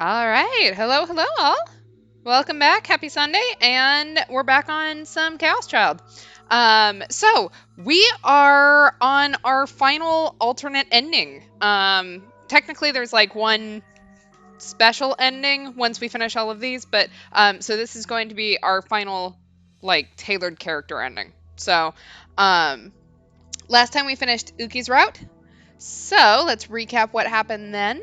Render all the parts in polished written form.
All right. Hello, hello, all. Welcome back. Happy Sunday. And we're back on some Chaos Child. So we are on our final alternate ending. Technically, there's like one special ending once we finish all of these, but so this is going to be our final, like, tailored character ending. So, um, last time we finished Uki's route. So let's recap what happened then.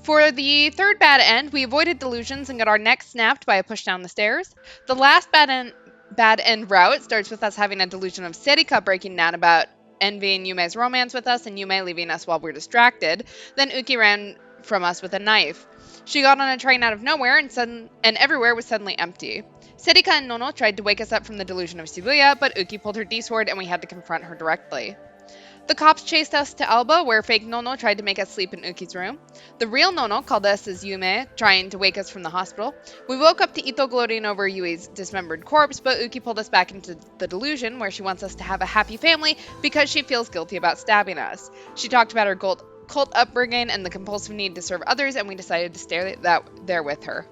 For the third bad end, we avoided delusions and got our neck snapped by a push down the stairs. The last bad end route starts with us having a delusion of Serika breaking down about envying Yume's romance with us and Yume leaving us while we're distracted. Then Uki ran from us with a knife. She got on a train out of nowhere and everywhere was suddenly empty. Serika and Nono tried to wake us up from the delusion of Shibuya, but Uki pulled her D-sword and we had to confront her directly. The cops chased us to Alba, where fake Nono tried to make us sleep in Uki's room. The real Nono called us as Yume, trying to wake us from the hospital. We woke up to Ito gloating over Yui's dismembered corpse, but Uki pulled us back into the delusion, where she wants us to have a happy family because she feels guilty about stabbing us. She talked about her cult upbringing and the compulsive need to serve others, and we decided to stay there with her.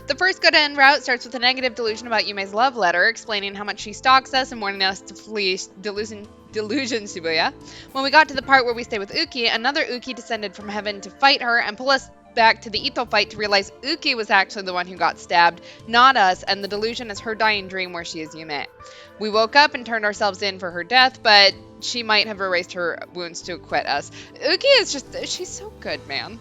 The first good end route starts with a negative delusion about Yume's love letter, explaining how much she stalks us and warning us to flee delusion Shibuya. When we got to the part where we stay with Uki, another Uki descended from heaven to fight her and pull us back to the Ito fight to realize Uki was actually the one who got stabbed, not us, and the delusion is her dying dream where she is Yume. We woke up and turned ourselves in for her death, but she might have erased her wounds to acquit us. Uki is she's so good, man.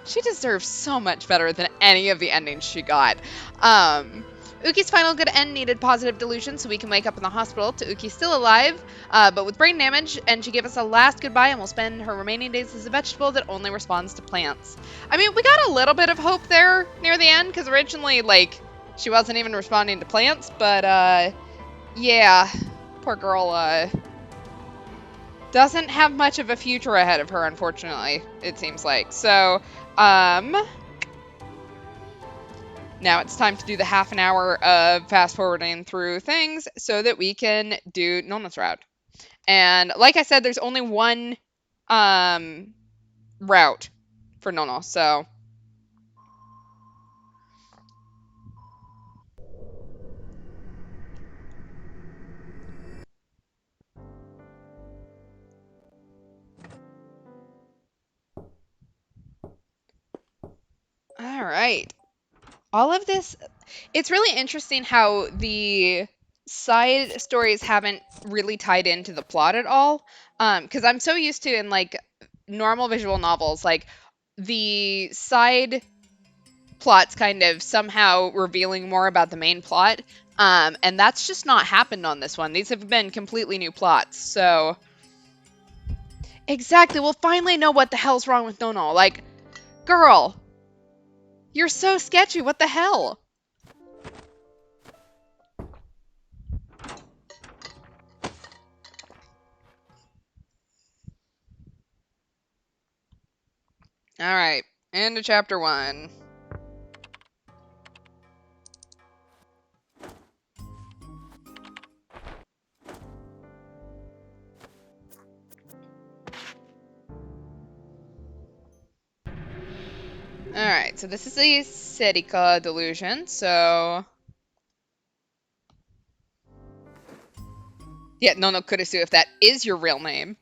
She deserves so much better than any of the endings she got. Uki's final good end needed positive delusion so we can wake up in the hospital to Uki still alive, but with brain damage, and she gave us a last goodbye and will spend her remaining days as a vegetable that only responds to plants. I mean, we got a little bit of hope there near the end, because originally, like, she wasn't even responding to plants, but, yeah, poor girl, doesn't have much of a future ahead of her, unfortunately, it seems like. So, now it's time to do the half an hour of fast forwarding through things so that we can do Nona's route. And like I said, there's only one route for Nono, so. All right. All of this, it's really interesting how the side stories haven't really tied into the plot at all. Because I'm so used to in like normal visual novels, like the side plots kind of somehow revealing more about the main plot. And that's just not happened on this one. These have been completely new plots. So exactly, we'll finally know what the hell's wrong with Nono. Like, girl, you're so sketchy. What the hell? All right, into chapter 1. Alright, so this is the Serika delusion, so. Yeah, Nono Kurisu, if that is your real name.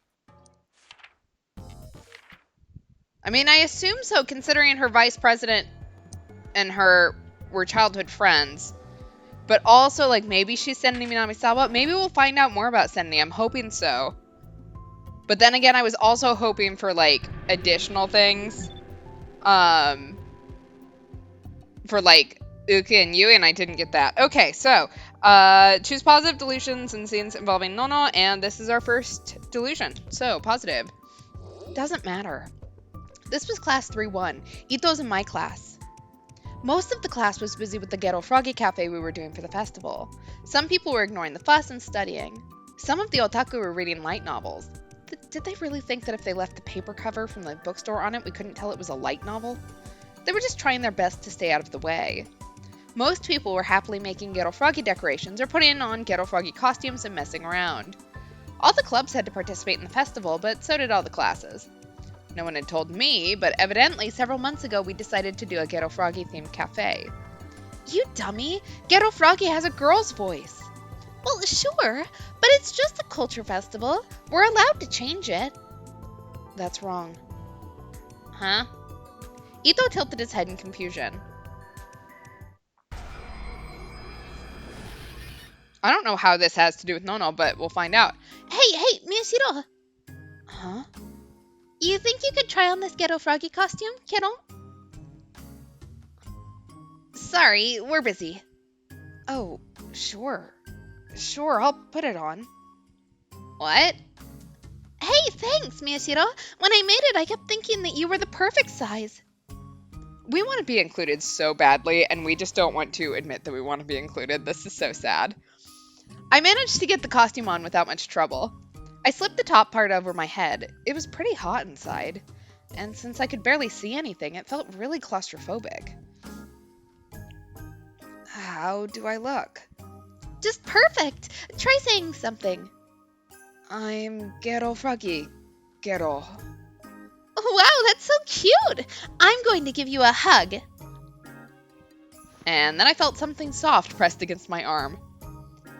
I mean, I assume so, considering her vice president and her were childhood friends. But also, like, maybe she's Senni Minamisawa. Maybe we'll find out more about Senni. I'm hoping so. But then again, I was also hoping for, like, additional things. For, like, Uki and Yui, and I didn't get that. Okay, so, choose positive delusions and scenes involving Nono, and this is our first delusion. So, positive. Doesn't matter. This was class 3-1. Ito's in my class. Most of the class was busy with the Ghetto Froggy Cafe we were doing for the festival. Some people were ignoring the fuss and studying. Some of the otaku were reading light novels. Did they really think that if they left the paper cover from the bookstore on it, we couldn't tell it was a light novel? They were just trying their best to stay out of the way. Most people were happily making Ghetto Froggy decorations or putting on Ghetto Froggy costumes and messing around. All the clubs had to participate in the festival, but so did all the classes. No one had told me, but evidently several months ago we decided to do a Ghetto Froggy themed cafe. You dummy! Ghetto Froggy has a girl's voice. Well, sure, but it's just a culture festival. We're allowed to change it. That's wrong. Huh? Ito tilted his head in confusion. I don't know how this has to do with Nono, but we'll find out. Hey, Miyashiro! Huh? You think you could try on this Ghetto Froggy costume, kiddo? Sorry, we're busy. Oh, sure. Sure, I'll put it on. What? Hey, thanks, Miyashiro. When I made it, I kept thinking that you were the perfect size. We want to be included so badly, and we just don't want to admit that we want to be included. This is so sad. I managed to get the costume on without much trouble. I slipped the top part over my head. It was pretty hot inside, and since I could barely see anything, it felt really claustrophobic. How do I look? Just perfect. Try saying something. I'm Ghetto Froggy. Ghetto. Wow, that's so cute. I'm going to give you a hug. And then I felt something soft pressed against my arm.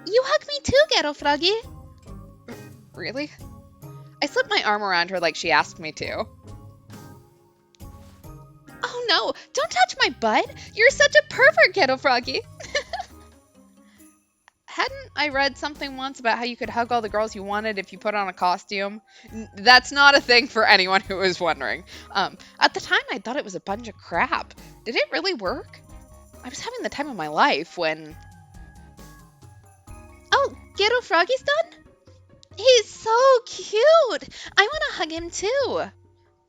You hug me too, Ghetto Froggy. Really? I slipped my arm around her like she asked me to. Oh no, don't touch my butt. You're such a pervert, Ghetto Froggy. Hadn't I read something once about how you could hug all the girls you wanted if you put on a costume? That's not a thing for anyone who was wondering. At the time, I thought it was a bunch of crap. Did it really work? I was having the time of my life when... Oh, Ghetto Froggy's done? He's so cute. I want to hug him too.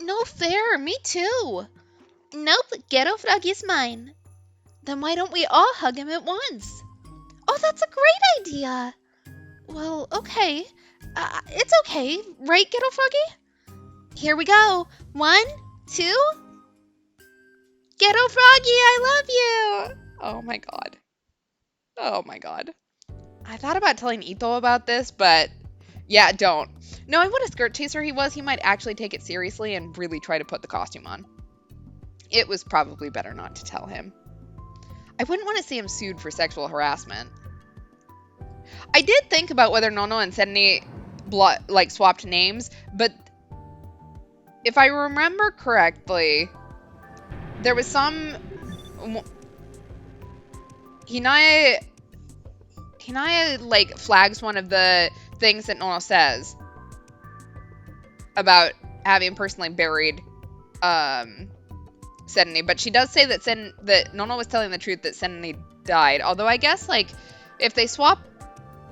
No fair, me too. Nope, Ghetto Froggy's mine. Then why don't we all hug him at once? Oh, that's a great idea. Well, okay. It's okay, right, Ghetto Froggy? Here we go. 1, 2. Ghetto Froggy, I love you. Oh my god. Oh my god. I thought about telling Ito about this, but yeah, don't. Knowing what a skirt chaser he was, he might actually take it seriously and really try to put the costume on. It was probably better not to tell him. I wouldn't want to see him sued for sexual harassment. I did think about whether Nono and Senni swapped names, but if I remember correctly, there was some... Hinaya flags one of the things that Nono says about having personally buried Senni, but she does say that Nono was telling the truth that Senni died. Although I guess if they swap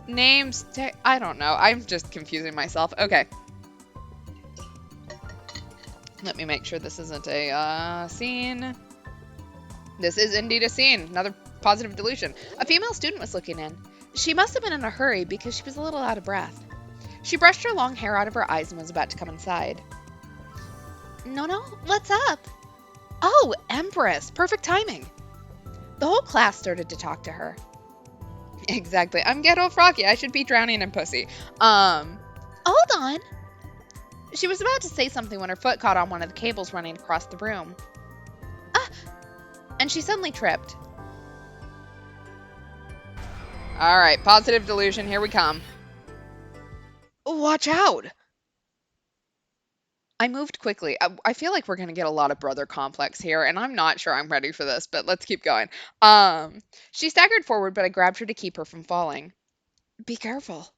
names, I don't know. I'm just confusing myself. Okay. Let me make sure this isn't a scene. This is indeed a scene. Another positive delusion. A female student was looking in. She must have been in a hurry because she was a little out of breath. She brushed her long hair out of her eyes and was about to come inside. Nono, what's up? Oh, Empress. Perfect timing. The whole class started to talk to her. Exactly. I'm Ghetto Froggy. I should be drowning in pussy. Hold on. She was about to say something when her foot caught on one of the cables running across the room. And she suddenly tripped. Alright, positive delusion. Here we come. Watch out! I moved quickly. I feel like we're going to get a lot of brother complex here, and I'm not sure I'm ready for this, but let's keep going. She staggered forward, but I grabbed her to keep her from falling. Be careful.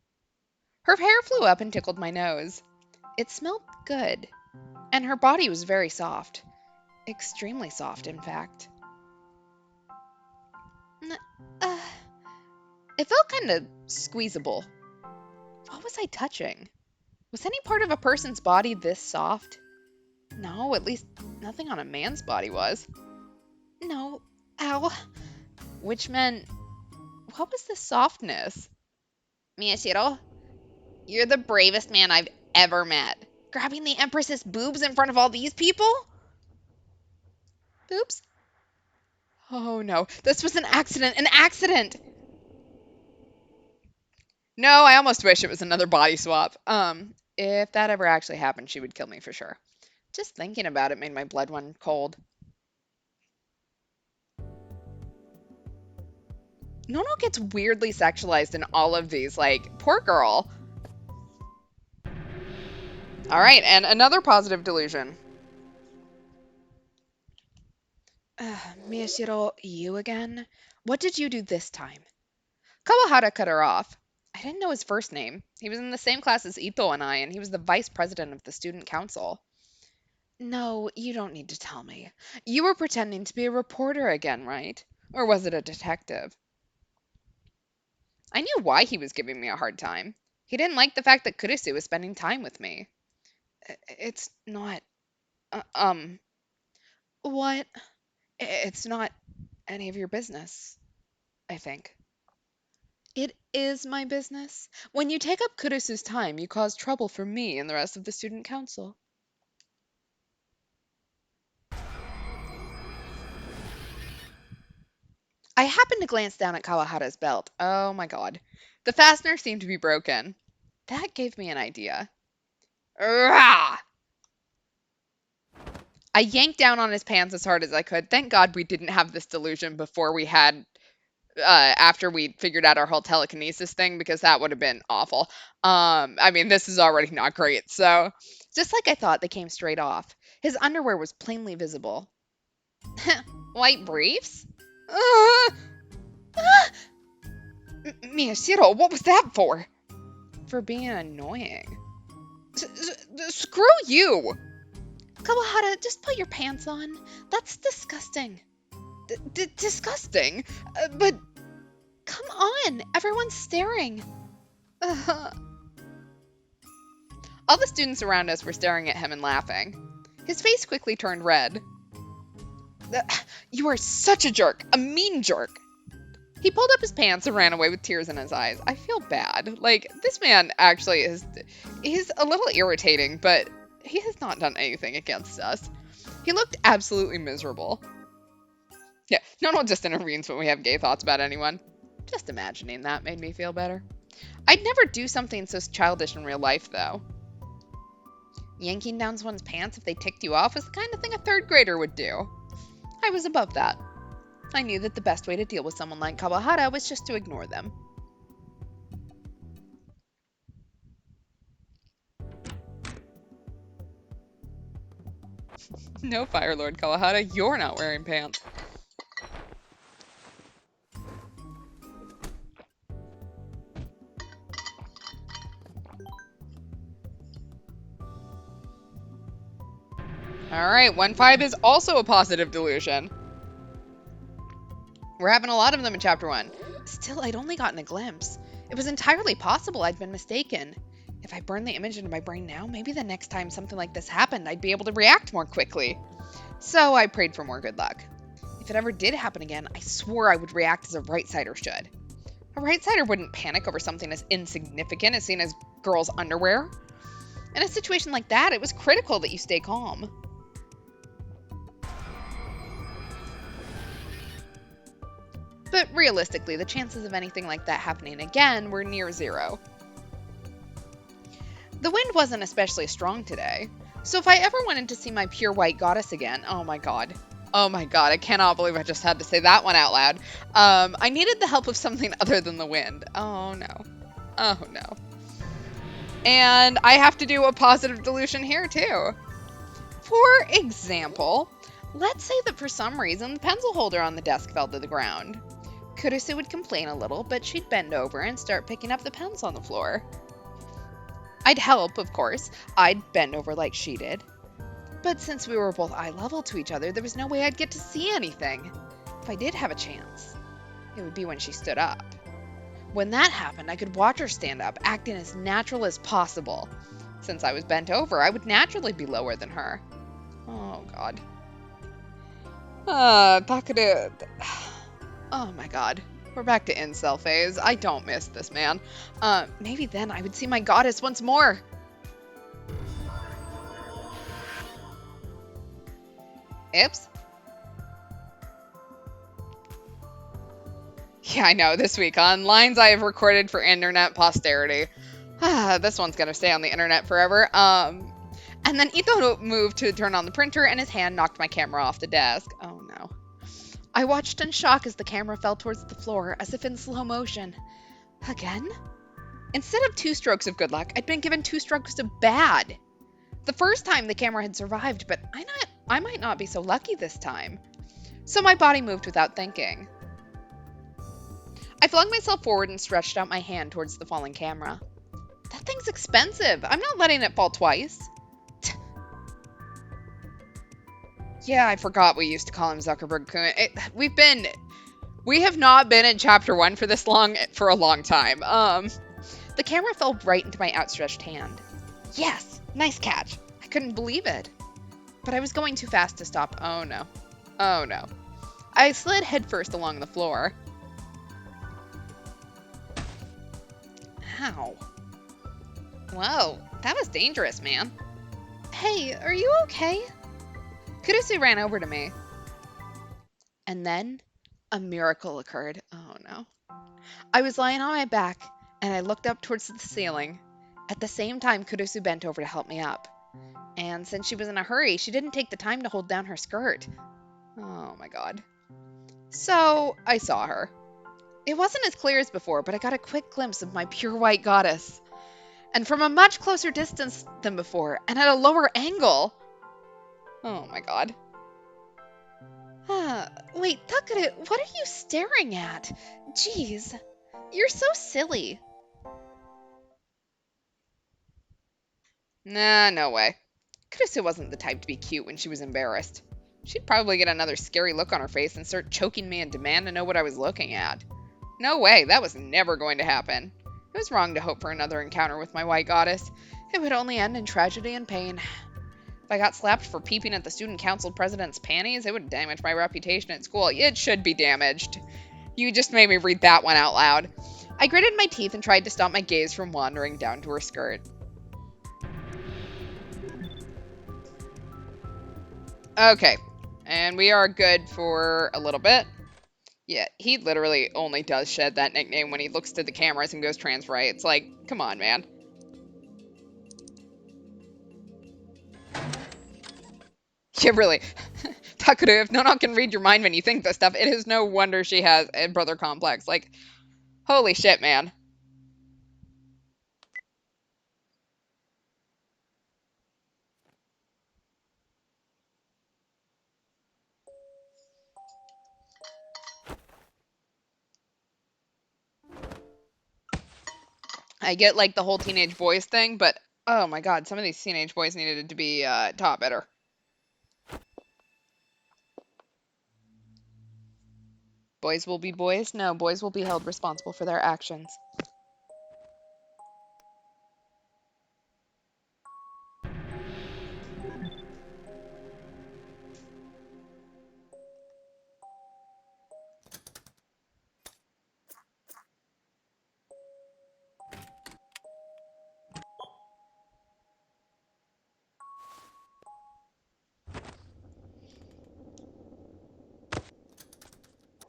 Her hair flew up and tickled my nose. It smelled good, and her body was very soft. Extremely soft, in fact. It felt kind of squeezable. What was I touching? Was any part of a person's body this soft? No, at least nothing on a man's body was. No. Ow. Which meant, what was this softness? Miyashiro, you're the bravest man I've ever met. Grabbing the Empress's boobs in front of all these people? Boobs? Oh no, this was an accident! An accident! No, I almost wish it was another body swap. If that ever actually happened, she would kill me for sure. Just thinking about it made my blood run cold. Nono gets weirdly sexualized in all of these. Like, poor girl. All right, and another positive delusion. Miyashiro, you again? What did you do this time? Kawahara cut her off. I didn't know his first name. He was in the same class as Ito and I, and he was the vice president of the student council. No, you don't need to tell me. You were pretending to be a reporter again, right? Or was it a detective? I knew why he was giving me a hard time. He didn't like the fact that Kurisu was spending time with me. It's not. Uh, um. What? It's not any of your business, I think. It is my business. When you take up Kurisu's time, you cause trouble for me and the rest of the student council. I happened to glance down at Kawahara's belt. Oh my god. The fastener seemed to be broken. That gave me an idea. Rah! I yanked down on his pants as hard as I could. Thank God we didn't have this delusion before we had, after we figured out our whole telekinesis thing, because that would have been awful. I mean, this is already not great. So, just like I thought, they came straight off. His underwear was plainly visible. White briefs? Miyashiro, what was that for? For being annoying. Screw you! Kawahara, just put your pants on. That's disgusting. Disgusting? But come on, everyone's staring. All the students around us were staring at him and laughing. His face quickly turned red. You are such a jerk, a mean jerk. He pulled up his pants and ran away with tears in his eyes. I feel bad. Like, this man actually he's a little irritating, but he has not done anything against us. He looked absolutely miserable. Yeah, Nono just intervenes when we have gay thoughts about anyone. Just imagining that made me feel better. I'd never do something so childish in real life, though. Yanking down someone's pants if they ticked you off was the kind of thing a third grader would do. I was above that. I knew that the best way to deal with someone like Kawahara was just to ignore them. No, Fire Lord Kawahara, you're not wearing pants. Alright, 1-5 is also a positive delusion. We're having a lot of them in Chapter 1. Still, I'd only gotten a glimpse. It was entirely possible I'd been mistaken. If I burned the image into my brain now, maybe the next time something like this happened, I'd be able to react more quickly. So I prayed for more good luck. If it ever did happen again, I swore I would react as a right-sider should. A right-sider wouldn't panic over something as insignificant as seeing as girls' underwear. In a situation like that, it was critical that you stay calm. But realistically, the chances of anything like that happening again were near zero. The wind wasn't especially strong today, so if I ever wanted to see my pure white goddess again, oh my god, I cannot believe I just had to say that one out loud, I needed the help of something other than the wind. Oh no. And I have to do a positive delusion here too. For example, let's say that for some reason the pencil holder on the desk fell to the ground. Kurisu would complain a little, but she'd bend over and start picking up the pens on the floor. I'd help, of course. I'd bend over like she did. But since we were both eye level to each other, there was no way I'd get to see anything. If I did have a chance, it would be when she stood up. When that happened, I could watch her stand up, acting as natural as possible. Since I was bent over, I would naturally be lower than her. Oh, God. Takuru... Oh my god. We're back to incel phase. I don't miss this man. Maybe then I would see my goddess once more. Oops. Yeah, I know, this week on lines I have recorded for internet posterity. This one's gonna stay on the internet forever. And And then Ito moved to turn on the printer, and his hand knocked my camera off the desk. Oh no. I watched in shock as the camera fell towards the floor, as if in slow motion. Again? Instead of 2 strokes of good luck, I'd been given 2 strokes of bad. The first time the camera had survived, but I might not be so lucky this time. So my body moved without thinking. I flung myself forward and stretched out my hand towards the falling camera. That thing's expensive. I'm not letting it fall twice. Yeah, I forgot we used to call him Zuckerberg-kun. We have not been in chapter 1 for this long, for a long time. The camera fell right into my outstretched hand. Yes, nice catch. I couldn't believe it. But I was going too fast to stop. Oh no. Oh no. I slid headfirst along the floor. Ow. Whoa, that was dangerous, man. Hey, are you okay? Kurusu ran over to me. And then a miracle occurred. Oh no. I was lying on my back, and I looked up towards the ceiling. At the same time, Kurusu bent over to help me up. And since she was in a hurry, she didn't take the time to hold down her skirt. Oh my god. So, I saw her. It wasn't as clear as before, but I got a quick glimpse of my pure white goddess. And from a much closer distance than before, and at a lower angle. Oh my god. Wait, Takuru, what are you staring at? Jeez, you're so silly. Nah, no way. Kurusu wasn't the type to be cute when she was embarrassed. She'd probably get another scary look on her face and start choking me and demand to know what I was looking at. No way, that was never going to happen. It was wrong to hope for another encounter with my white goddess. It would only end in tragedy and pain. If I got slapped for peeping at the student council president's panties, it would damage my reputation at school. It should be damaged. You just made me read that one out loud. I gritted my teeth and tried to stop my gaze from wandering down to her skirt. Okay, and we are good for a little bit. Yeah, he literally only does shed that nickname when he looks to the cameras and goes trans right. It's like, come on, man. Yeah, really. Takuru, if Nono can read your mind when you think this stuff, it is no wonder she has a brother complex. Like, holy shit, man. I get, like, the whole teenage boys thing, but, oh my god, some of these teenage boys needed to be taught better. Boys will be boys? No, boys will be held responsible for their actions.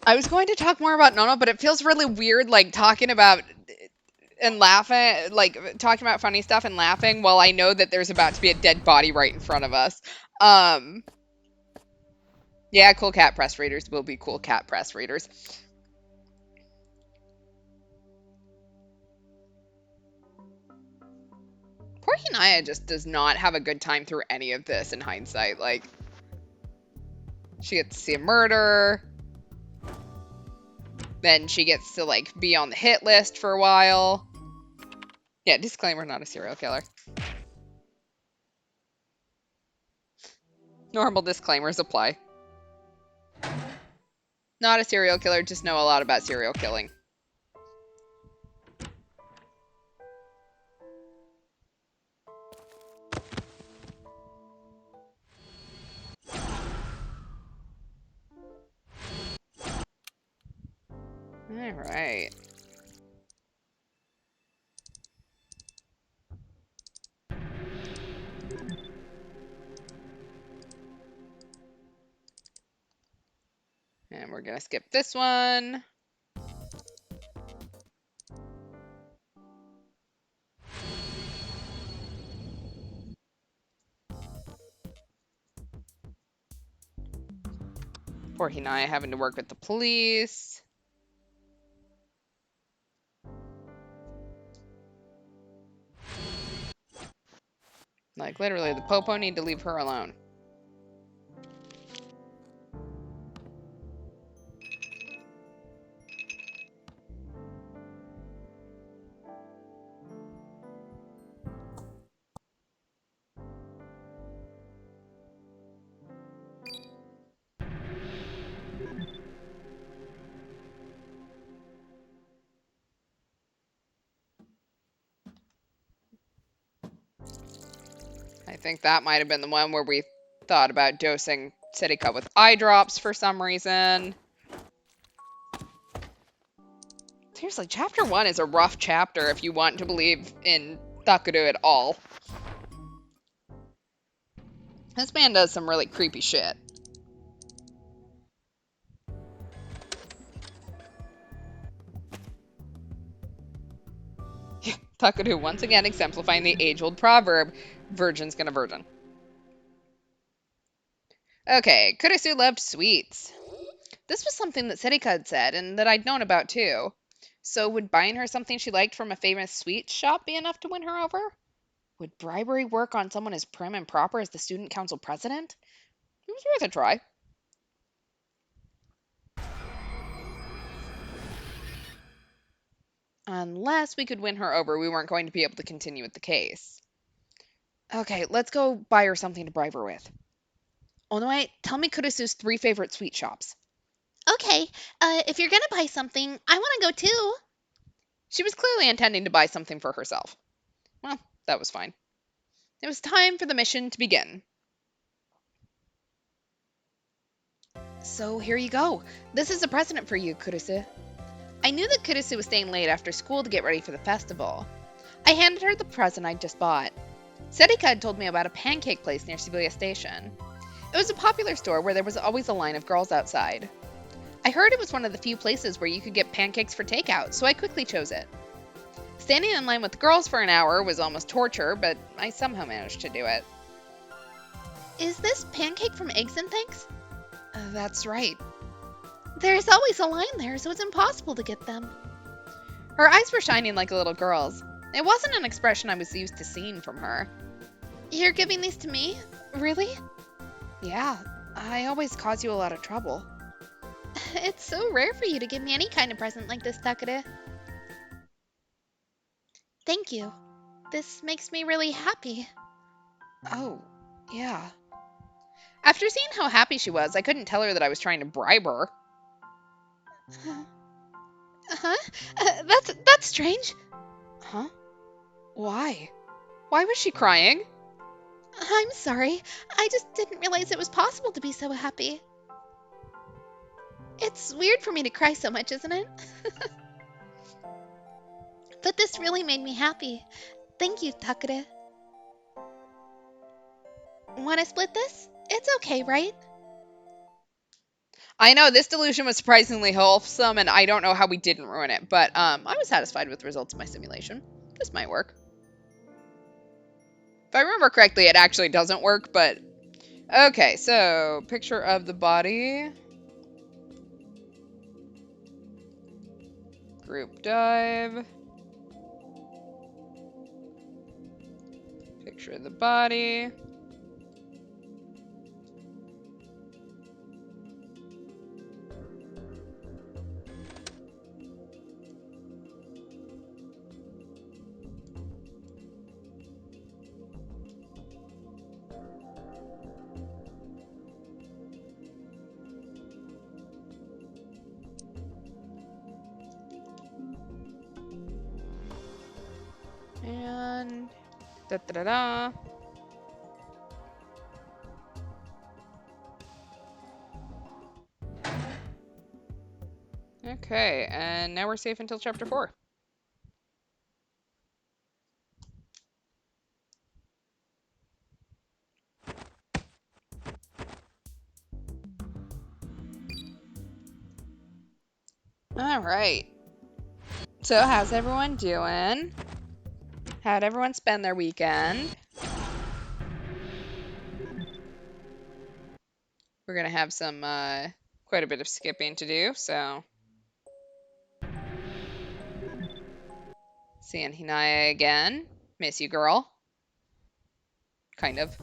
I was going to talk more about Nono, but it feels really weird, like, talking about and laughing, like, talking about funny stuff and laughing while I know that there's about to be a dead body right in front of us. Yeah, cool cat press readers will be cool cat press readers. Poor Hinaya just does not have a good time through any of this in hindsight. Like, she gets to see a murder. Then she gets to, like, be on the hit list for a while. Yeah, disclaimer, not a serial killer. Normal disclaimers apply. Not a serial killer, just know a lot about serial killing. Alright. And we're gonna skip this one. Poor Hinai having to work with the police. Like, literally, the Popo need to leave her alone. I think that might have been the one where we thought about dosing Setika with eye drops for some reason. Seriously, chapter 1 is a rough chapter if you want to believe in Thakudu at all. This man does some really creepy shit. Thakudu once again exemplifying the age-old proverb, virgin's gonna virgin. Okay, Kurisu loved sweets. This was something that Setika had said, and that I'd known about too. So would buying her something she liked from a famous sweet shop be enough to win her over? Would bribery work on someone as prim and proper as the student council president? It was worth a try. Unless we could win her over, we weren't going to be able to continue with the case. Okay, let's go buy her something to bribe her with. Onoe, tell me Kurisu's 3 favorite sweet shops. Okay, if you're gonna buy something, I want to go too. She was clearly intending to buy something for herself. Well, that was fine. It was time for the mission to begin. So here you go. This is a present for you, Kurisu. I knew that Kurisu was staying late after school to get ready for the festival. I handed her the present I'd just bought. Setika had told me about a pancake place near Shibuya Station. It was a popular store where there was always a line of girls outside. I heard it was one of the few places where you could get pancakes for takeout, so I quickly chose it. Standing in line with the girls for an hour was almost torture, but I somehow managed to do it. Is this pancake from Eggs and Things? That's right. There's always a line there, so it's impossible to get them. Her eyes were shining like a little girl's. It wasn't an expression I was used to seeing from her. You're giving these to me? Really? Yeah, I always cause you a lot of trouble. It's so rare for you to give me any kind of present like this, Takure. Thank you. This makes me really happy. Oh, yeah. After seeing how happy she was, I couldn't tell her that I was trying to bribe her. Huh? That's strange. Huh? Why? Why was she crying? I'm sorry. I just didn't realize it was possible to be so happy. It's weird for me to cry so much, isn't it? But this really made me happy. Thank you, Takure. Want to split this? It's okay, right? I know, this delusion was surprisingly wholesome, and I don't know how we didn't ruin it, but I was satisfied with the results of my simulation. This might work. If I remember correctly, it actually doesn't work, but... Okay, so, picture of the body. Group dive. Picture of the body. And da-da-da-da. Okay, and now we're safe until chapter 4. All right. So how's everyone doing? How'd everyone spend their weekend? We're gonna have some quite a bit of skipping to do, so. Seeing Hinaya again. Miss you, girl. Kind of.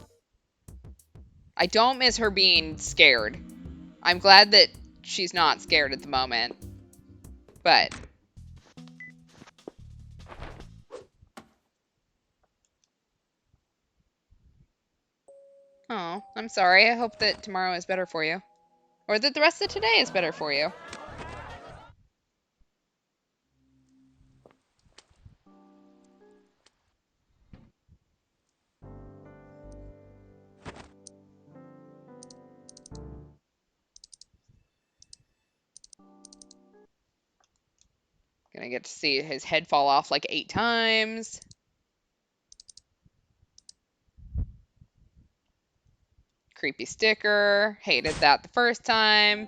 I don't miss her being scared. I'm glad that she's not scared at the moment. But. Oh, I'm sorry. I hope that tomorrow is better for you. Or that the rest of today is better for you. Gonna get to see his head fall off like 8 times. Creepy sticker. Hated that the first time.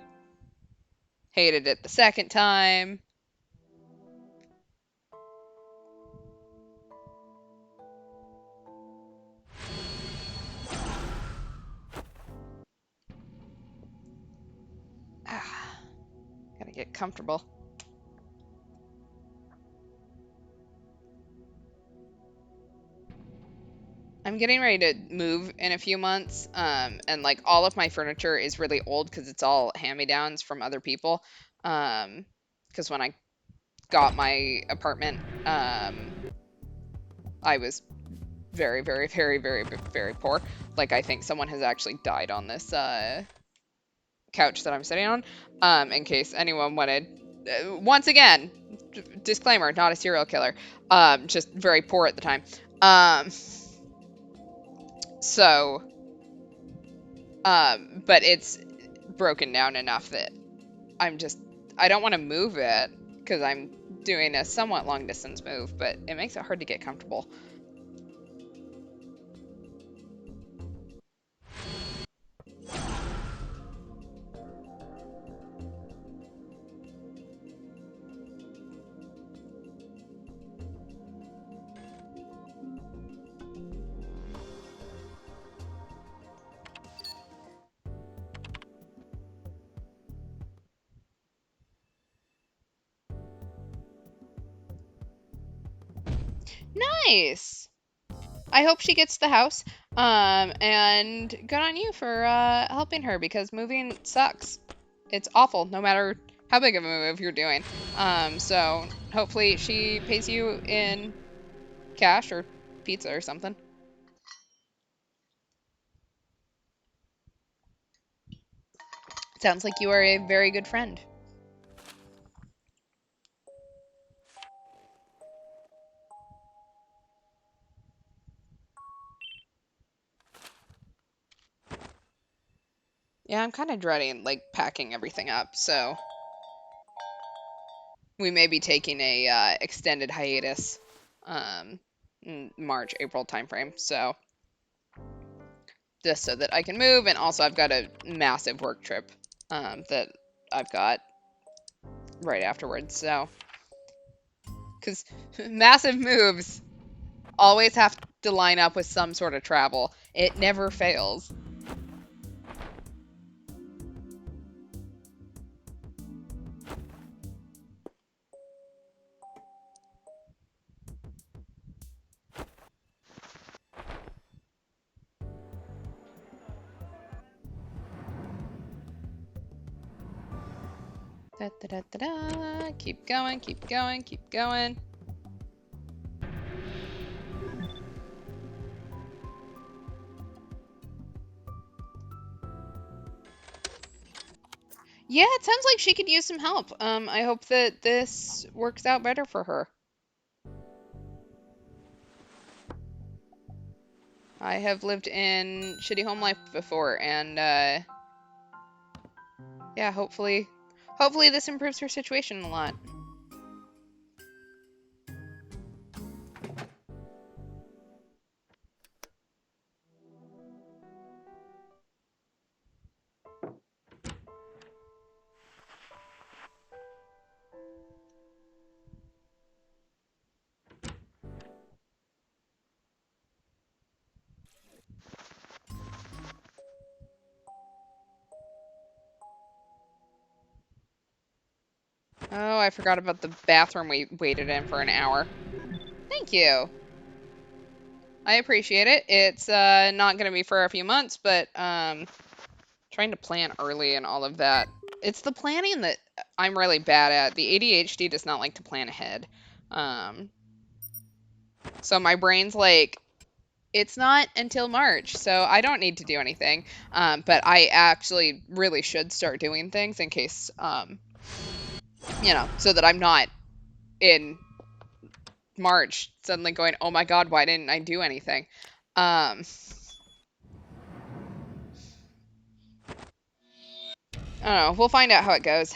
Hated it the second time. Ah, gotta get comfortable. I'm getting ready to move in a few months, and like all of my furniture is really old because it's all hand-me-downs from other people. Because when I got my apartment, I was very, very, very, very, very poor. Like I think someone has actually died on this couch that I'm sitting on. In case anyone wanted, once again, disclaimer, not a serial killer. Just very poor at the time. So, but it's broken down enough that I'm just, I don't want to move it because I'm doing a somewhat long distance move, but it makes it hard to get comfortable. Nice. I hope she gets the house. And good on you for helping her because moving sucks. It's awful no matter how big of a move you're doing. So hopefully she pays you in cash or pizza or something. Sounds like you are a very good friend. Yeah, I'm kind of dreading like packing everything up, so we may be taking a extended hiatus in March, April timeframe. So just so that I can move, and also I've got a massive work trip that I've got right afterwards. So because massive moves always have to line up with some sort of travel. It never fails. Da, da, da, da, da. Keep going, keep going, keep going. Yeah, it sounds like she could use some help. I hope that this works out better for her. I have lived in shitty home life before, and yeah, hopefully this improves her situation a lot. Oh, I forgot about the bathroom we waited in for an hour. Thank you. I appreciate it. It's not going to be for a few months, but trying to plan early and all of that. It's the planning that I'm really bad at. The ADHD does not like to plan ahead. Um, so my brain's like, it's not until March, so I don't need to do anything. But I actually really should start doing things in case, so that I'm not in March suddenly going, oh my God, why didn't I do anything? Um, I don't know. We'll find out how it goes.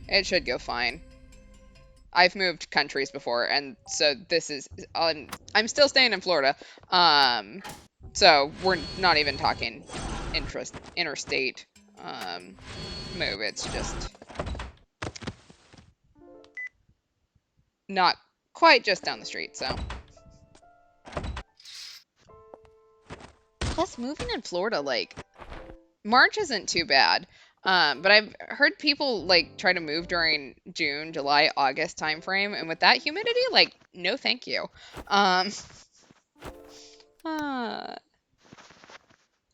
It should go fine. I've moved countries before, and so this is I'm still staying in Florida. Um, so we're not even talking interstate move. It's just not quite just down the street. So plus moving in Florida, like March isn't too bad. But I've heard people like try to move during June, July, August timeframe, and with that humidity, like no, thank you. Um, uh,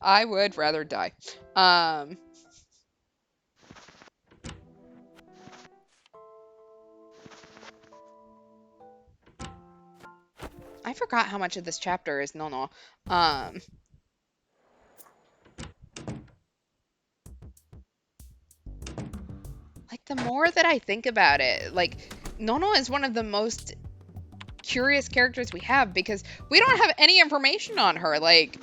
I would rather die. Um, I forgot how much of this chapter is Nono. Um, like the more that I think about it, like Nono is one of the most curious characters we have because we don't have any information on her. Like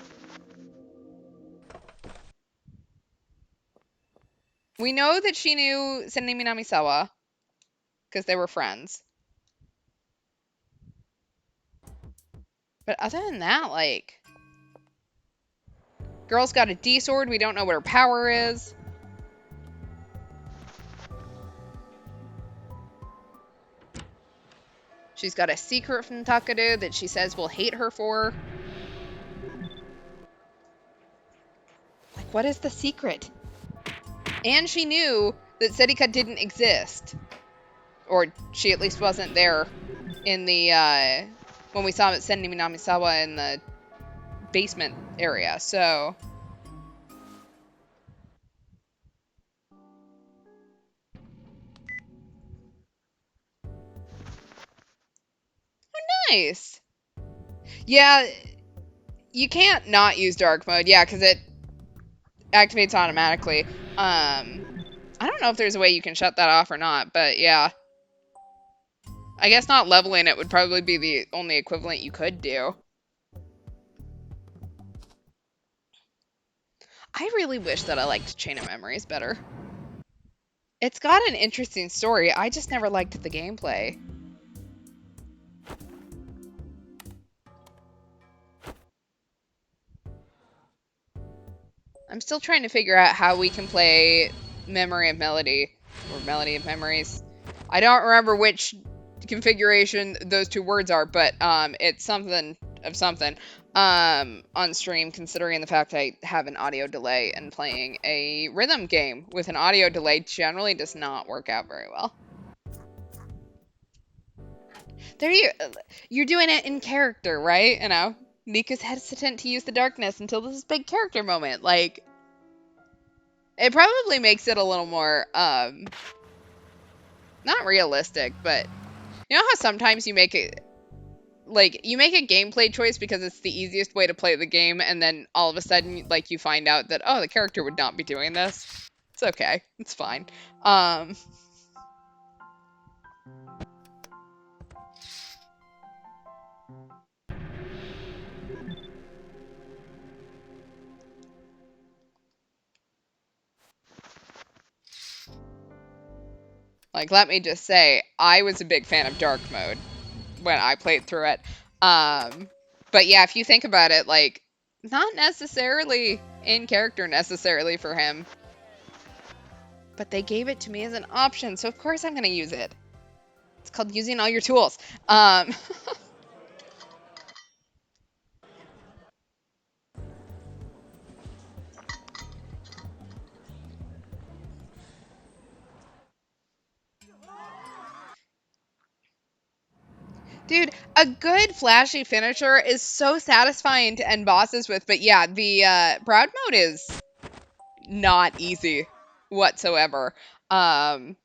we know that she knew Senni Minamisawa because they were friends. But other than that, like girl's got a D sword, we don't know what her power is. She's got a secret from Takadu that she says will hate her for. Like, what is the secret? And she knew that Serika didn't exist. Or she at least wasn't there in the, when we saw Senni Minamisawa in the basement area, so. Nice. Yeah, you can't not use dark mode, yeah, because it activates automatically. I don't know if there's a way you can shut that off or not, but yeah. I guess not leveling it would probably be the only equivalent you could do. I really wish that I liked Chain of Memories better. It's got an interesting story, I just never liked the gameplay. I'm still trying to figure out how we can play Memory of Melody, or Melody of Memories. I don't remember which configuration those two words are, but it's something of something on stream, considering the fact I have an audio delay, and playing a rhythm game with an audio delay generally does not work out very well. There you're doing it in character, right? You know, Nika's hesitant to use the darkness until this big character moment. Like, it probably makes it a little more, not realistic, but you know how sometimes you make it, like, you make a gameplay choice because it's the easiest way to play the game, and then all of a sudden, like, you find out that, oh, the character would not be doing this. It's okay. It's fine. Like, let me just say, I was a big fan of dark mode when I played through it. But yeah, if you think about it, like, not necessarily in character necessarily for him. But they gave it to me as an option, so of course I'm going to use it. It's called using all your tools. Dude, a good flashy finisher is so satisfying to end bosses with, but yeah, the proud mode is not easy whatsoever. Um,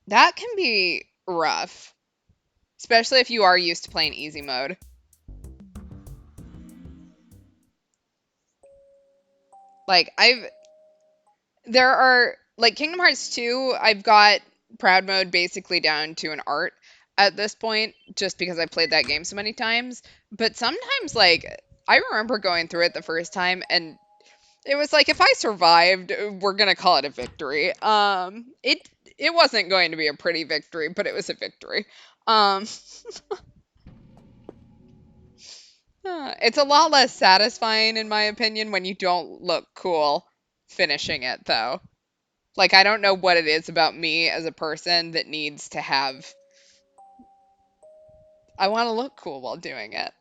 that can be rough, especially if you are used to playing easy mode. Like there are like Kingdom Hearts 2, I've got proud mode basically down to an art at this point just because I played that game so many times, but sometimes like I remember going through it the first time and it was like if I survived, we're going to call it a victory. It wasn't going to be a pretty victory, but it was a victory. Um it's a lot less satisfying in my opinion when you don't look cool finishing it though. Like, I don't know what it is about me as a person that needs to have. I want to look cool while doing it.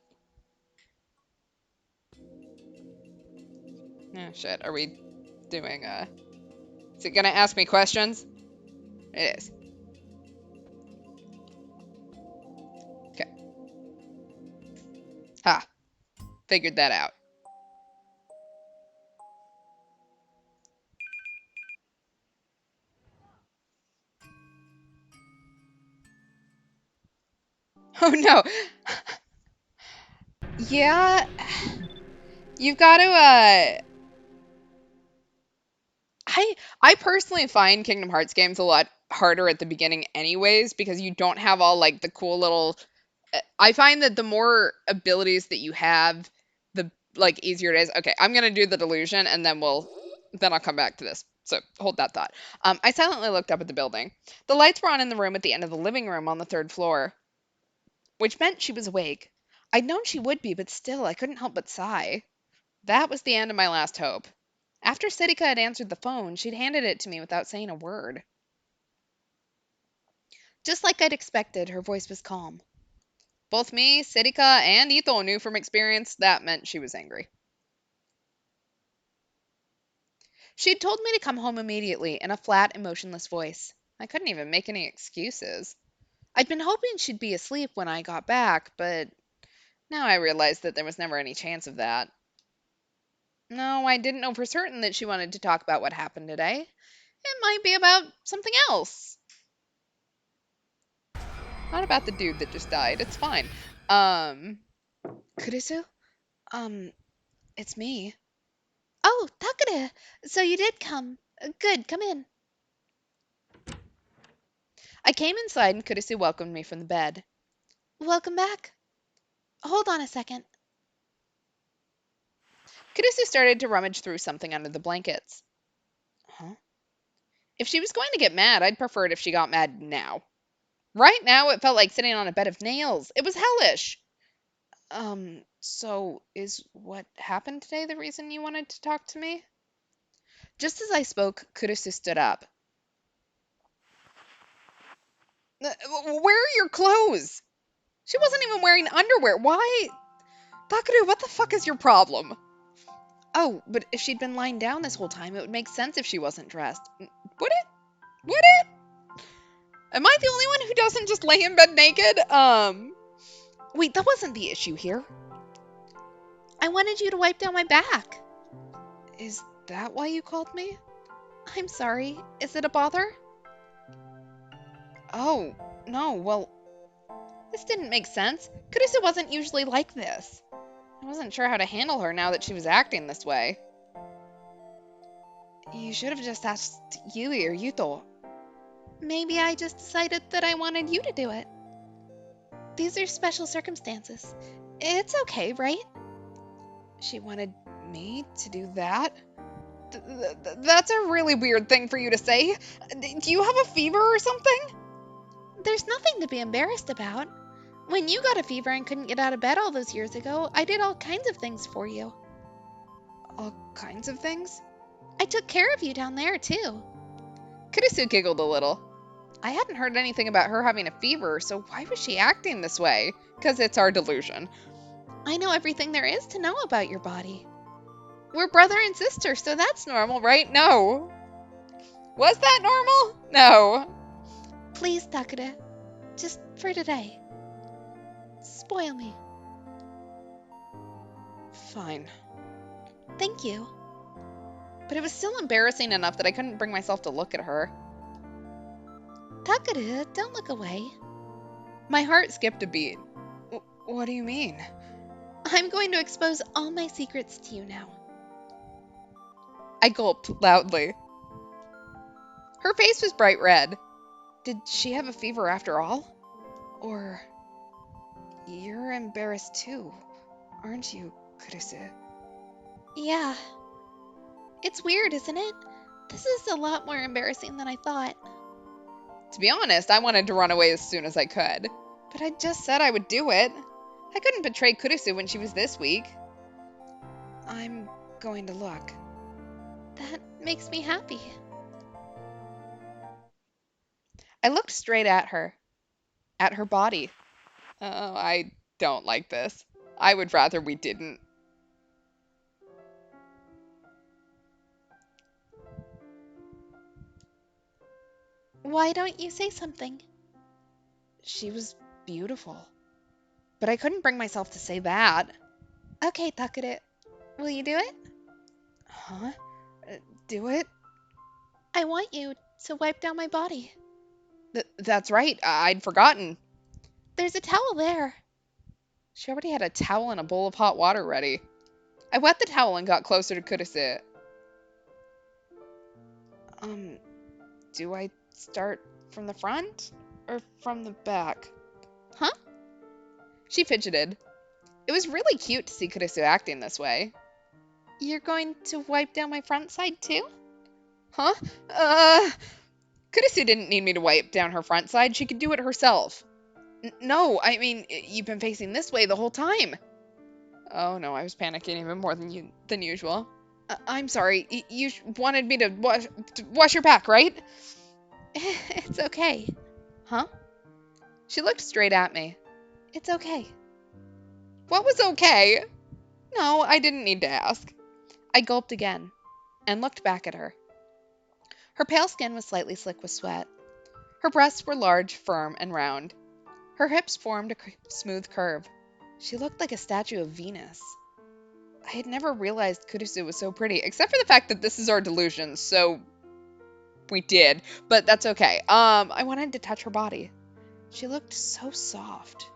Oh, shit. Are we doing a. Is it going to ask me questions? It is. Okay. Ha. Figured that out. Oh, no. Yeah. You've got to, I personally find Kingdom Hearts games a lot harder at the beginning anyways because you don't have all like the cool little I find that the more abilities that you have, the like easier it is. Okay, I'm gonna do the delusion, and then I'll come back to this. So hold that thought. I silently looked up at the building. The lights were on in the room at the end of the living room on the third floor, which meant she was awake. I'd known she would be, but still, I couldn't help but sigh. That was the end of my last hope. After Siddika had answered the phone, she'd handed it to me without saying a word. Just like I'd expected, her voice was calm. Both me, Siddika, and Ito knew from experience that meant she was angry. She'd told me to come home immediately in a flat, emotionless voice. I couldn't even make any excuses. I'd been hoping she'd be asleep when I got back, but now I realized that there was never any chance of that. No, I didn't know for certain that she wanted to talk about what happened today. It might be about something else. Not about the dude that just died. It's fine. Um, Kurisu? Um, it's me. Oh, Takada! So you did come. Good, come in. I came inside and Kurisu welcomed me from the bed. Welcome back. Hold on a second. Kurisu started to rummage through something under the blankets. Huh? If she was going to get mad, I'd prefer it if she got mad now. Right now, it felt like sitting on a bed of nails. It was hellish. So is what happened today the reason you wanted to talk to me? Just as I spoke, Kurisu stood up. Where are your clothes? She wasn't even wearing underwear. Why? Takaru, what the fuck is your problem? Oh, but if she'd been lying down this whole time, it would make sense if she wasn't dressed. Would it? Would it? Am I the only one who doesn't just lay in bed naked? Wait, that wasn't the issue here. I wanted you to wipe down my back. Is that why you called me? I'm sorry. Is it a bother? Oh, no, well, this didn't make sense. Kurisa wasn't usually like this. I wasn't sure how to handle her now that she was acting this way. You should have just asked Yui or Yuto. Maybe I just decided that I wanted you to do it. These are special circumstances. It's okay, right? She wanted me to do that? That's a really weird thing for you to say. Do you have a fever or something? There's nothing to be embarrassed about. When you got a fever and couldn't get out of bed all those years ago, I did all kinds of things for you. All kinds of things? I took care of you down there, too. Kurisu giggled a little. I hadn't heard anything about her having a fever, so why was she acting this way? Because it's our delusion. I know everything there is to know about your body. We're brother and sister, so that's normal, right? No. Was that normal? No. Please, Takada. Just for today. Spoil me. Fine. Thank you. But it was still embarrassing enough that I couldn't bring myself to look at her. Takara, don't look away. My heart skipped a beat. What do you mean? I'm going to expose all my secrets to you now. I gulped loudly. Her face was bright red. Did she have a fever after all? Or... You're embarrassed too, aren't you, Kurisu? Yeah. It's weird, isn't it? This is a lot more embarrassing than I thought. To be honest, I wanted to run away as soon as I could. But I just said I would do it. I couldn't betray Kurisu when she was this weak. I'm going to look. That makes me happy. I looked straight at her body. Oh, I don't like this. I would rather we didn't. Why don't you say something? She was beautiful. But I couldn't bring myself to say that. Okay, Takara. Will you do it? Huh? Do it? I want you to wipe down my body. That's right. I'd forgotten. There's a towel there. She already had a towel and a bowl of hot water ready. I wet the towel and got closer to Kurisu. Do I start from the front or from the back? Huh? She fidgeted. It was really cute to see Kurisu acting this way. You're going to wipe down my front side too? Huh? Kurisu didn't need me to wipe down her front side. She could do it herself. No, I mean, you've been facing this way the whole time. Oh no, I was panicking even more than usual. I'm sorry. You wanted me to wash your back, right? It's okay. Huh? She looked straight at me. It's okay. What was okay? No, I didn't need to ask. I gulped again and looked back at her. Her pale skin was slightly slick with sweat. Her breasts were large, firm, and round. Her hips formed a smooth curve. She looked like a statue of Venus. I had never realized Kurisu was so pretty, except for the fact that this is our delusion, so we did, but that's okay. I wanted to touch her body. She looked so soft.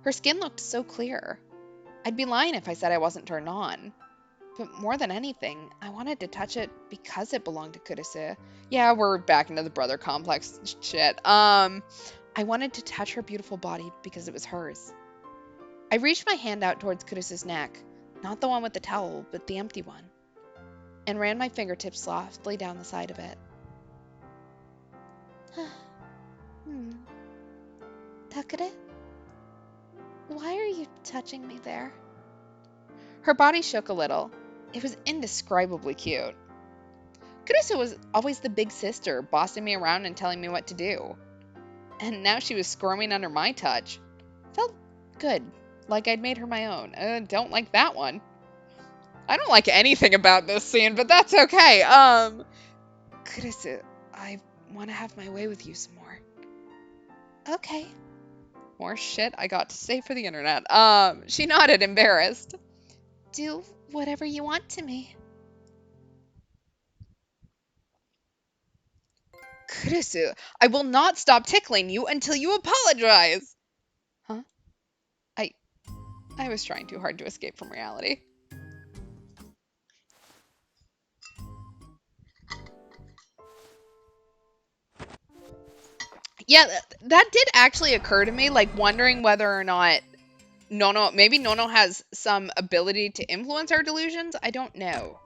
Her skin looked so clear. I'd be lying if I said I wasn't turned on. But more than anything, I wanted to touch it because it belonged to Kurisu. Yeah, we're back into the brother complex shit. I wanted to touch her beautiful body because it was hers. I reached my hand out towards Kurisu's neck, not the one with the towel, but the empty one, and ran my fingertips softly down the side of it. Takara? Why are you touching me there? Her body shook a little. It was indescribably cute. Kurisu was always the big sister, bossing me around and telling me what to do. And now she was squirming under my touch. Felt good, like I'd made her my own. Don't like that one. I don't like anything about this scene, but that's okay. Kurisu, I want to have my way with you some more. Okay. More shit I got to say for the internet. She nodded, embarrassed. Do whatever you want to me. Kurisu, I will not stop tickling you until you apologize. Huh? I was trying too hard to escape from reality. Yeah, that did actually occur to me, like wondering whether or not maybe Nono has some ability to influence our delusions. I don't know.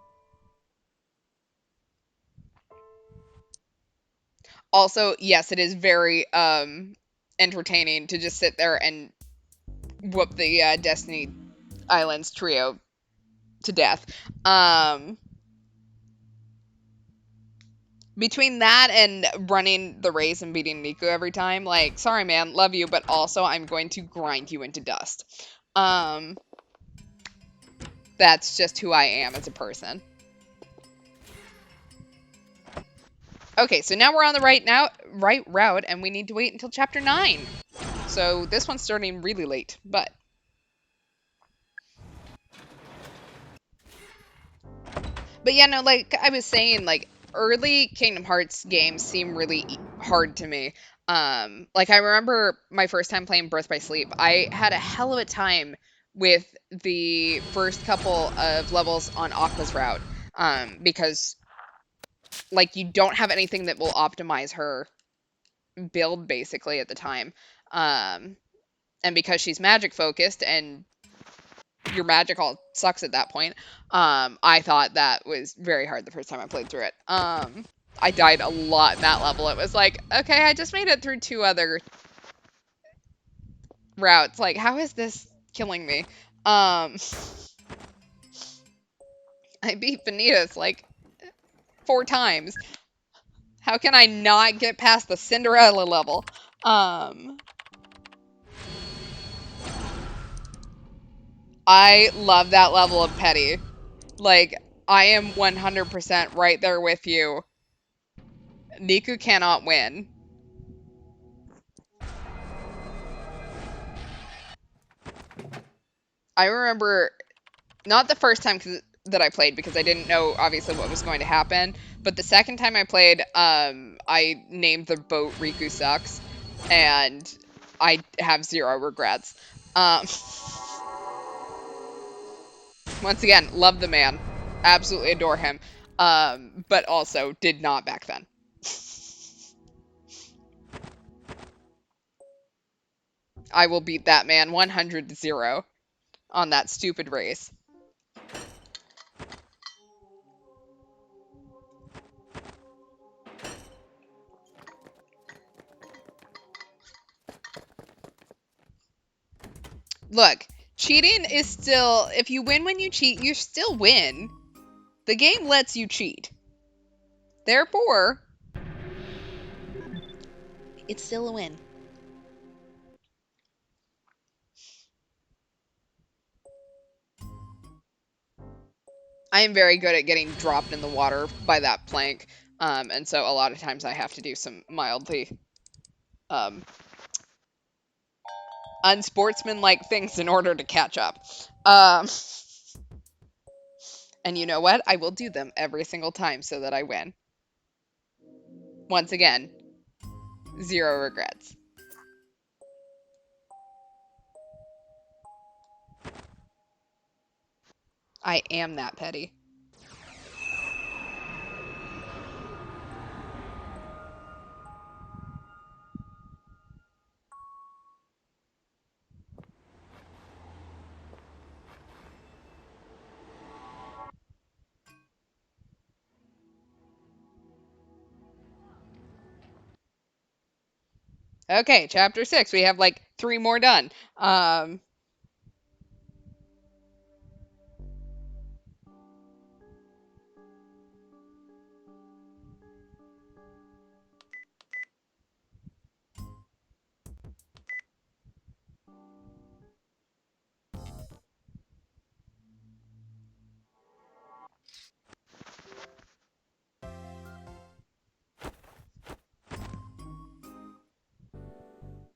Also, yes, it is very entertaining to just sit there and whoop the Destiny Islands trio to death. Between that and running the race and beating Niku every time, like, sorry man, love you, but also I'm going to grind you into dust. That's just who I am as a person. Okay, so now we're on the right route, and we need to wait until chapter 9. so this one's starting really late, but yeah, no, like I was saying, like early Kingdom Hearts games seem really hard to me. Like I remember my first time playing Birth by Sleep, I had a hell of a time with the first couple of levels on Aqua's route, because like you don't have anything that will optimize her build basically at the time. Um, and because she's magic focused and your magic all sucks at that point, I thought that was very hard the first time I played through it. I died a lot in that level. It was like, okay, I just made it through 2 other routes. Like, how is this killing me? I beat Vanitas like 4 times. How can I not get past the Cinderella level? I love that level of petty. Like, I am 100% right there with you. Niku cannot win. I remember not the first time that I played because I didn't know obviously what was going to happen, but the second time I played, I named the boat Riku Sucks, and I have 0 regrets. Um, once again, love the man, absolutely adore him, but also did not back then. I will beat that man 100-0 on that stupid race. Look, cheating is still, if you win when you cheat, you still win. The game lets you cheat. Therefore, It's still a win. I am very good at getting dropped in the water by that plank. And so a lot of times I have to do some mildly um, unsportsmanlike things in order to catch up. Um, and you know what? I will do them every single time so that I win. Once again, 0 regrets. I am that petty. Okay, chapter 6. We have like 3 more done.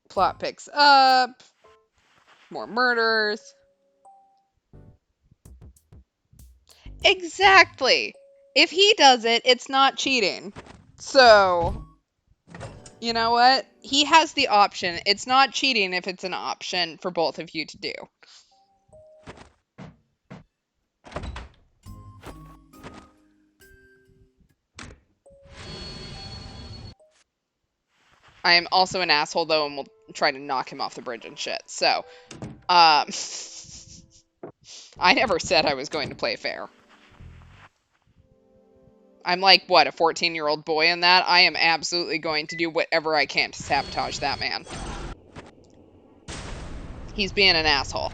Plot picks up. More murders. Exactly. If he does it, it's not cheating. So, you know what? He has the option. It's not cheating if it's an option for both of you to do. I am also an asshole, though, and will try to knock him off the bridge and shit. So, I never said I was going to play fair. I'm like, what, a 14-year-old boy in that? I am absolutely going to do whatever I can to sabotage that man. He's being an asshole.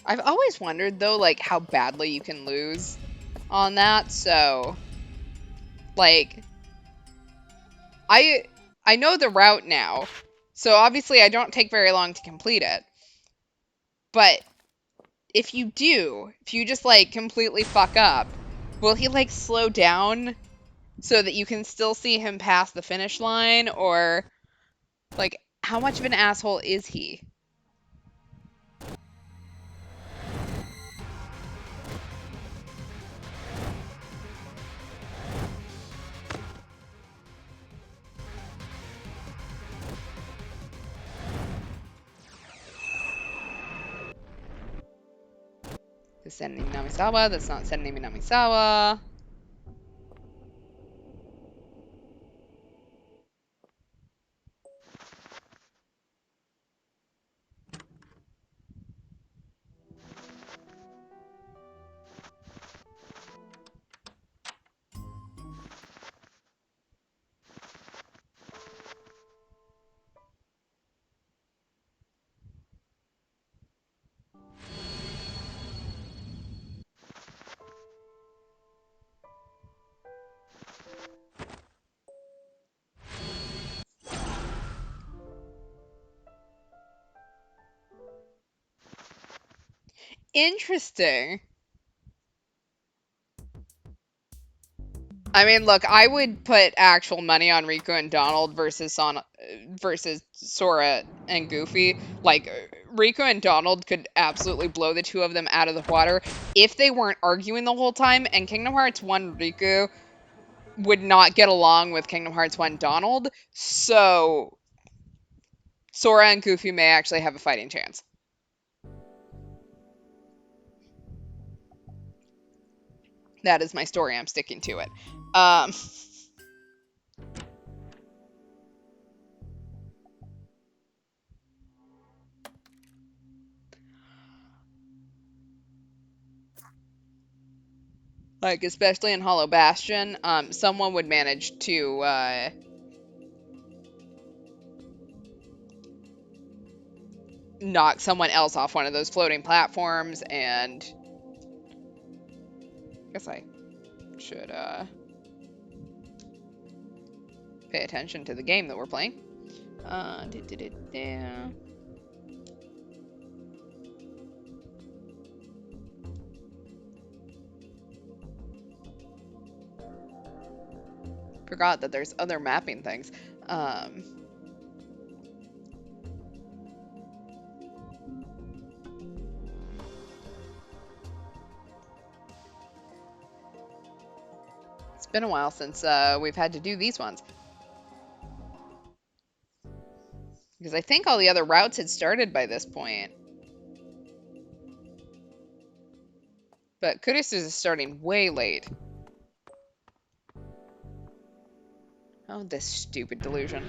I've always wondered, though, like, how badly you can lose on that, so... Like... I know the route now, so obviously I don't take very long to complete it. But if you do, if you just like completely fuck up, will he like slow down so that you can still see him past the finish line, or like how much of an asshole is he? This is sending Namisawa, that's not sending me Namisawa. Interesting. I mean, look, I would put actual money on Riku and Donald versus Sora and Goofy. Like Riku and Donald could absolutely blow the two of them out of the water if they weren't arguing the whole time. And Kingdom Hearts 1 Riku would not get along with Kingdom Hearts 1 Donald, so Sora and Goofy may actually have a fighting chance. That is my story. I'm sticking to it. Um, like especially in Hollow Bastion, someone would manage to knock someone else off one of those floating platforms, and I guess I should pay attention to the game that we're playing. Forgot that there's other mapping things. Um, it's been a while since we've had to do these ones. Because I think all the other routes had started by this point. But Kudus is starting way late. Oh, this stupid delusion.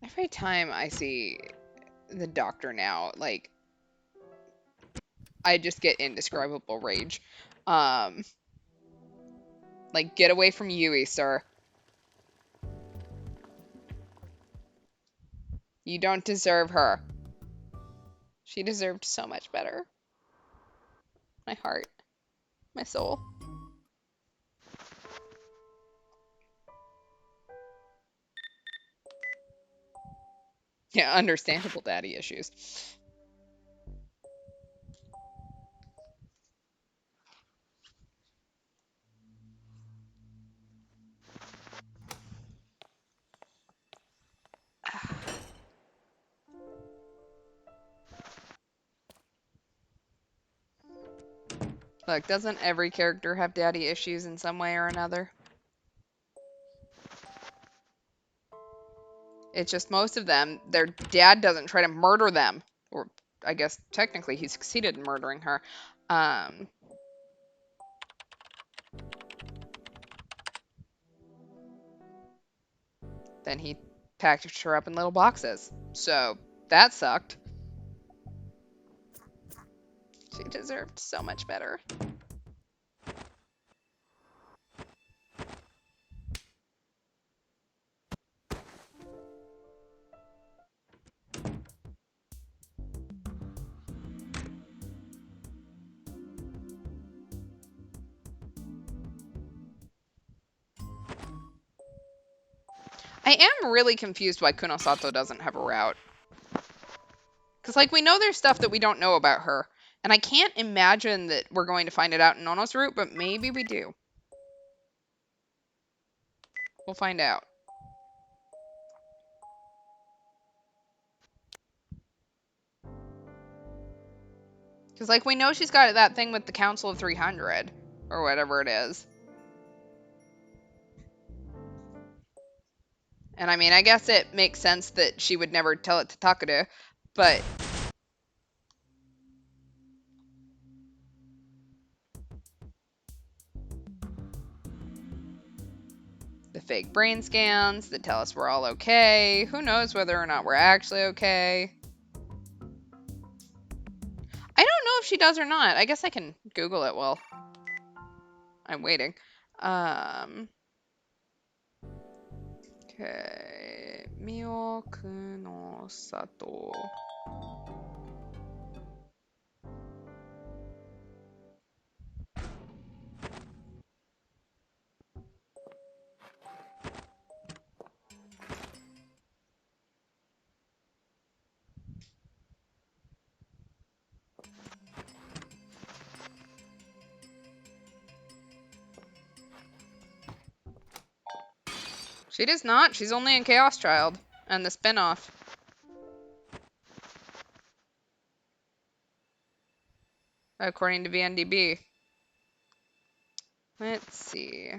Every time I see the doctor now, like, I just get indescribable rage. Um, like, get away from Yui, sir. You don't deserve her. She deserved so much better. My heart, my soul. Yeah, understandable daddy issues. Look, doesn't every character have daddy issues in some way or another? It's just most of them, their dad doesn't try to murder them. Or I guess technically he succeeded in murdering her. Um, then he packaged her up in little boxes. So that sucked. She deserved so much better. I am really confused why Kunosato doesn't have a route. Because, like, we know there's stuff that we don't know about her. And I can't imagine that we're going to find it out in Nono's route, but maybe we do. We'll find out. Because, like, we know she's got that thing with the Council of 300, or whatever it is. And I mean, I guess it makes sense that she would never tell it to Takada, but the fake brain scans that tell us we're all okay. Who knows whether or not we're actually okay? I don't know if she does or not. I guess I can Google it while I'm waiting. Okay. Mio Kunosato. She does not. She's only in Chaos Child and the spinoff. According to VNDB. Let's see.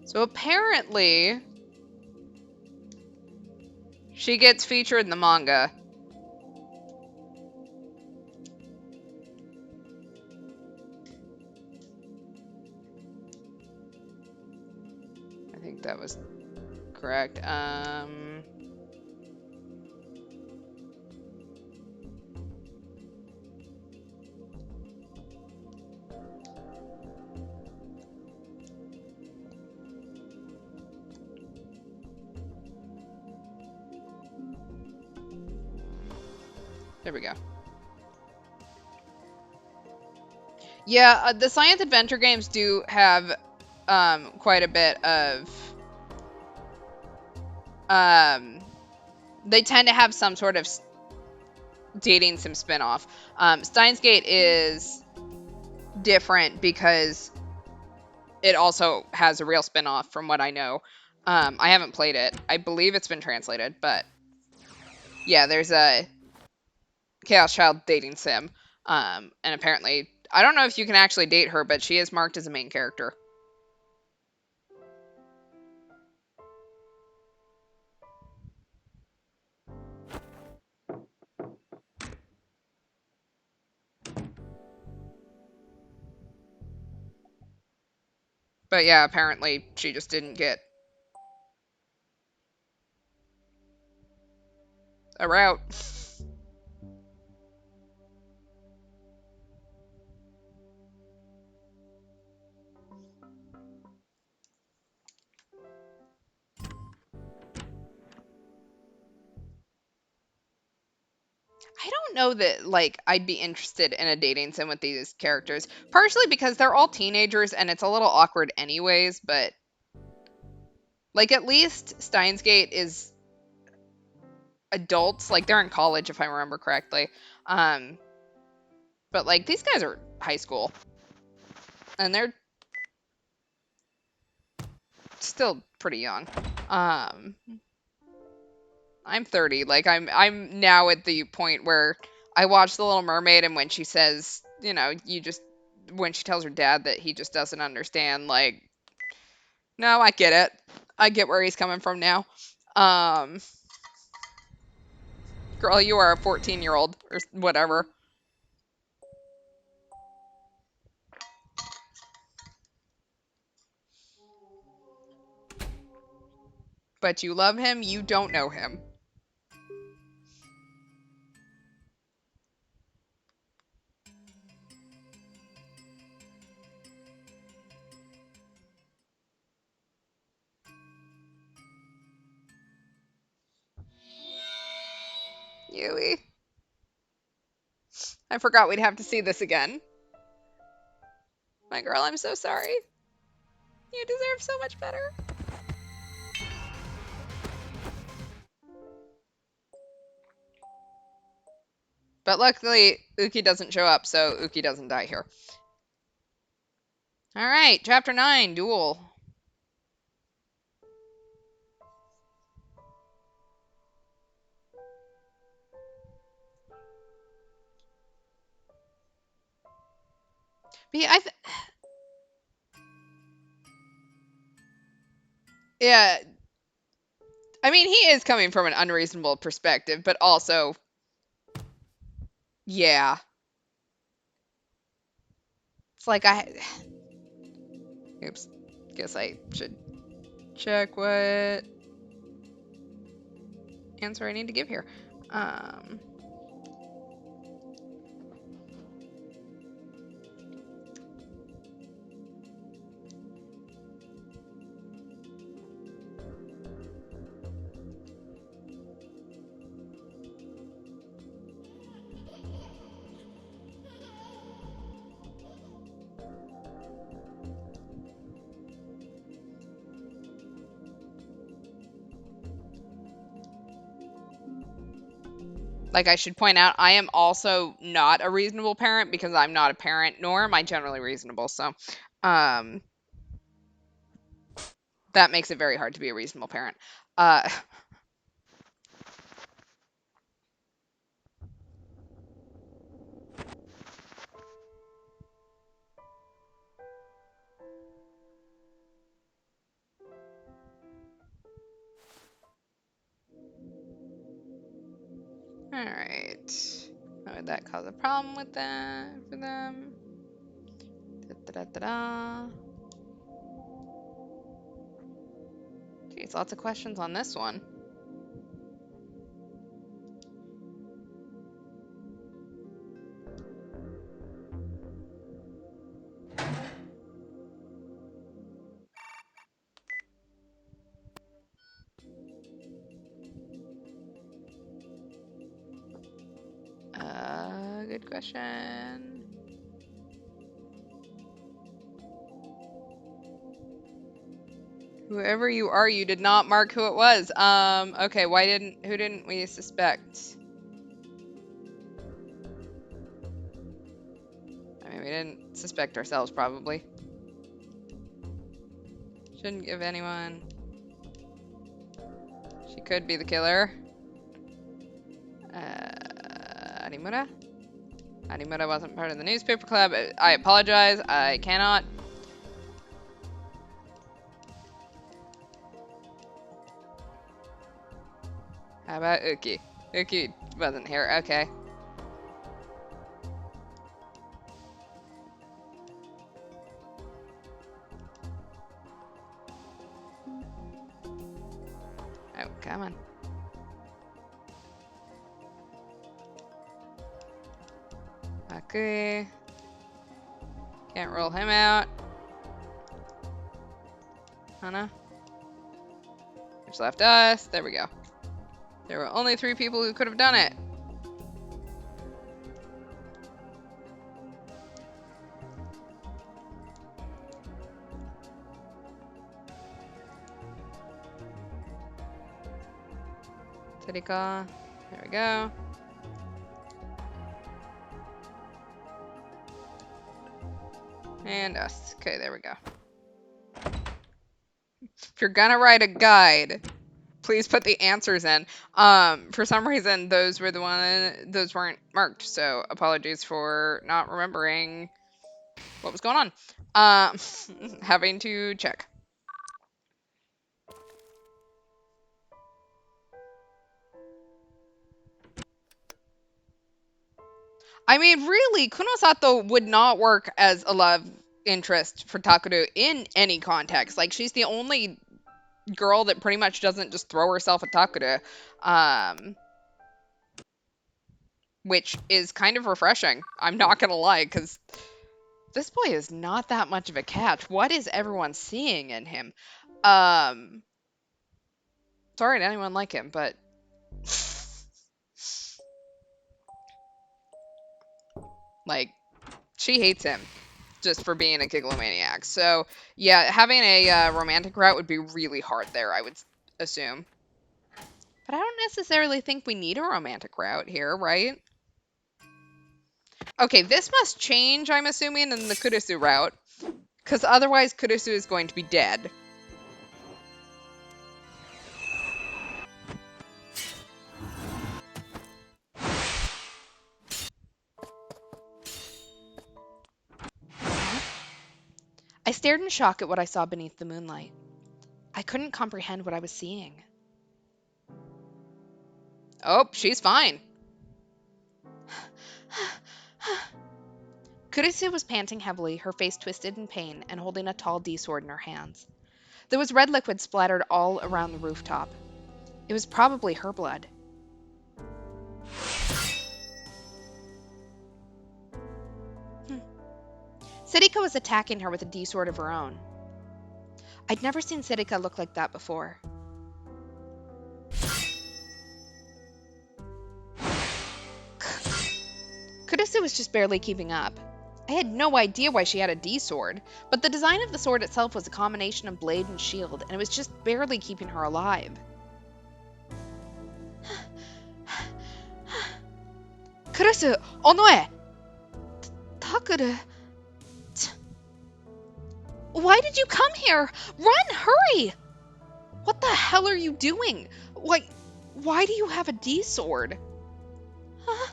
So apparently, she gets featured in the manga. I think that was correct. There we go. Yeah, the science adventure games do have quite a bit of they tend to have some sort of dating sim spinoff. Steins Gate is different because it also has a real spinoff from what I know. I haven't played it. I believe it's been translated, but yeah, there's a Chaos Child dating sim. And apparently, I don't know if you can actually date her, but she is marked as a main character. But yeah, apparently she just didn't get a route. I don't know that like I'd be interested in a dating sim with these characters, partially because they're all teenagers and it's a little awkward anyways, but like at least Steins Gate is adults, like they're in college if I remember correctly. Um but like these guys are high school and they're still pretty young. Um I'm 30. Like I'm now at the point where I watch The Little Mermaid and when she says, you know, you just when she tells her dad that he just doesn't understand, like, no, I get it. I get where he's coming from now. Um Girl, you are a 14-year-old or whatever. But you love him, you don't know him. Yui. I forgot we'd have to see this again. My girl, I'm so sorry. You deserve so much better. But luckily, Uki doesn't show up, so Uki doesn't die here. Alright, Chapter 9, Duel. But yeah, I mean, he is coming from an unreasonable perspective, but also, yeah. It's like oops. Guess I should check what answer I need to give here. Um, like I should point out, I am also not a reasonable parent because I'm not a parent, nor am I generally reasonable. So, um, that makes it very hard to be a reasonable parent. Uh, all right. How would that cause a problem with that for them? Da, da, da, da. Geez, lots of questions on this one. Good question. Whoever you are, you did not mark who it was. Okay, who didn't we suspect? I mean, we didn't suspect ourselves, probably. Shouldn't give anyone. She could be the killer. Animura? Animura wasn't part of the newspaper club. I apologize. I cannot. How about Uki? Uki wasn't here. Okay. Oh, come on. Okay. Can't roll him out. Hana. Which left us. There we go. There were only 3 people who could have done it. Tadika. There we go. And us. Okay, there we go. If you're gonna write a guide, please put the answers in. For some reason, those weren't marked, so apologies for not remembering what was going on. Having to check. I mean, really, Kunosato would not work as a love interest for Takeru in any context. Like, she's the only girl that pretty much doesn't just throw herself at Takeru, um, which is kind of refreshing. I'm not gonna lie, because this boy is not that much of a catch. What is everyone seeing in him? Um, Sorry to anyone like him, but like, she hates him just for being a gigalomaniac. So yeah, having a romantic route would be really hard there, I would assume. But I don't necessarily think we need a romantic route here, right? Okay, this must change, I'm assuming, in the Kurisu route, because otherwise Kurisu is going to be dead. I stared in shock at what I saw beneath the moonlight. I couldn't comprehend what I was seeing. Oh, she's fine. Kurisu was panting heavily, her face twisted in pain, and holding a tall D-sword in her hands. There was red liquid splattered all around the rooftop. It was probably her blood. Sirika was attacking her with a D-sword of her own. I'd never seen Sirika look like that before. Kurisu was just barely keeping up. I had no idea why she had a D-sword, but the design of the sword itself was a combination of blade and shield, and it was just barely keeping her alive. Kurisu, Onoe! Takeru... Why did you come here? Run, hurry! What the hell are you doing? Why do you have a D-sword? Huh?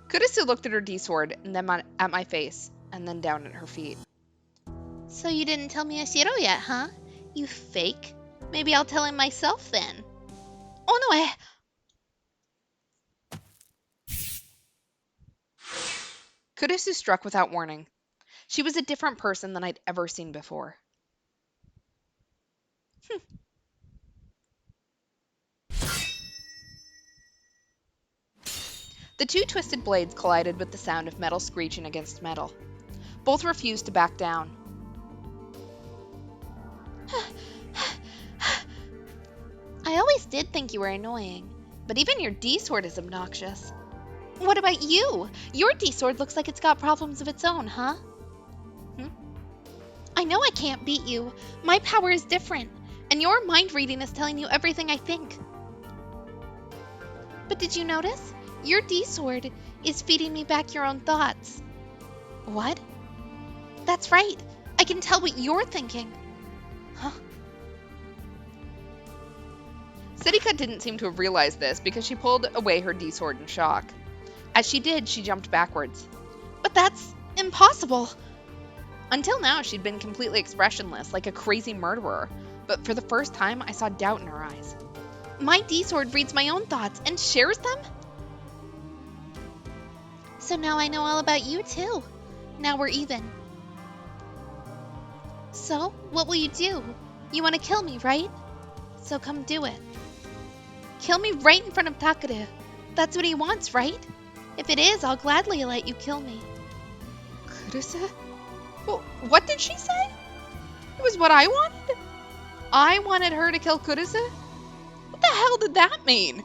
Kurisu looked at her D-sword and then at my face, and then down at her feet. So you didn't tell me Ashiro yet, huh? You fake. Maybe I'll tell him myself then. Onoe! Kurisu struck without warning. She was a different person than I'd ever seen before. The two twisted blades collided with the sound of metal screeching against metal. Both refused to back down. I always did think you were annoying, but even your D-sword is obnoxious. What about you? Your D-sword looks like it's got problems of its own, huh? I know I can't beat you. My power is different, and your mind reading is telling you everything I think. But did you notice? Your D-sword is feeding me back your own thoughts. What? That's right. I can tell what you're thinking. Huh? Sirika didn't seem to have realized this because she pulled away her D-sword in shock. As she did, she jumped backwards. But that's impossible. Until now, she'd been completely expressionless, like a crazy murderer. But for the first time, I saw doubt in her eyes. My D-sword reads my own thoughts and shares them? So now I know all about you too. Now we're even. So, what will you do? You want to kill me, right? So come do it. Kill me right in front of Takeru. That's what he wants, right? If it is, I'll gladly let you kill me. Kurisu? Well, what did she say? It was what I wanted? I wanted her to kill Kurisu? What the hell did that mean?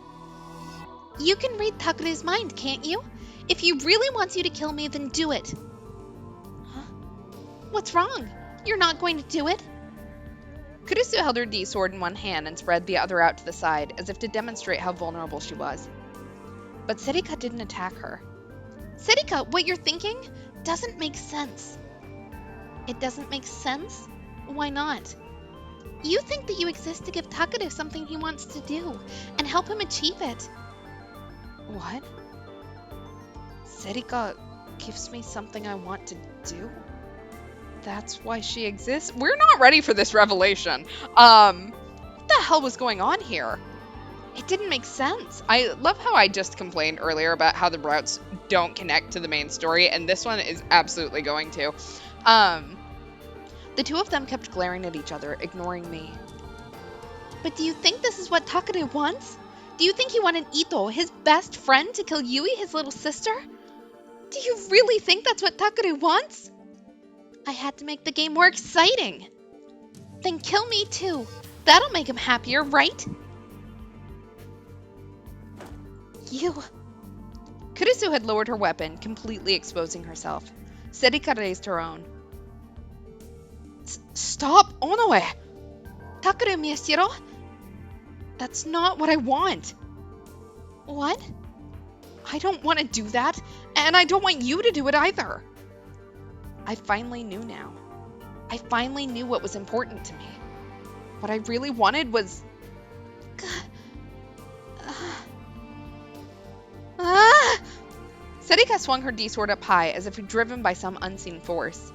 You can read Takeru's mind, can't you? If he really wants you to kill me, then do it. Huh? What's wrong? You're not going to do it? Kurisu held her D-sword in one hand and spread the other out to the side, as if to demonstrate how vulnerable she was. But Sirika didn't attack her. Sirika, what you're thinking doesn't make sense. It doesn't make sense? Why not? You think that you exist to give Takeru something he wants to do, and help him achieve it. What? Sirika gives me something I want to do? That's why she exists? We're not ready for this revelation. What the hell was going on here? It didn't make sense. I love how I just complained earlier about how the routes don't connect to the main story, and this one is absolutely going to. Um, the two of them kept glaring at each other, ignoring me. But do you think this is what Takare wants? Do you think he wanted Ito, his best friend, to kill Yui, his little sister? Do you really think that's what Takare wants? I had to make the game more exciting. Then kill me too. That'll make him happier, right? You. Kurisu had lowered her weapon, completely exposing herself. Serika raised her own. Stop, Onoe! Takare Miyashiro? That's not what I want. What? I don't want to do that, and I don't want you to do it either. I finally knew now. I finally knew what was important to me. What I really wanted was... Serika swung her D-sword up high as if driven by some unseen force.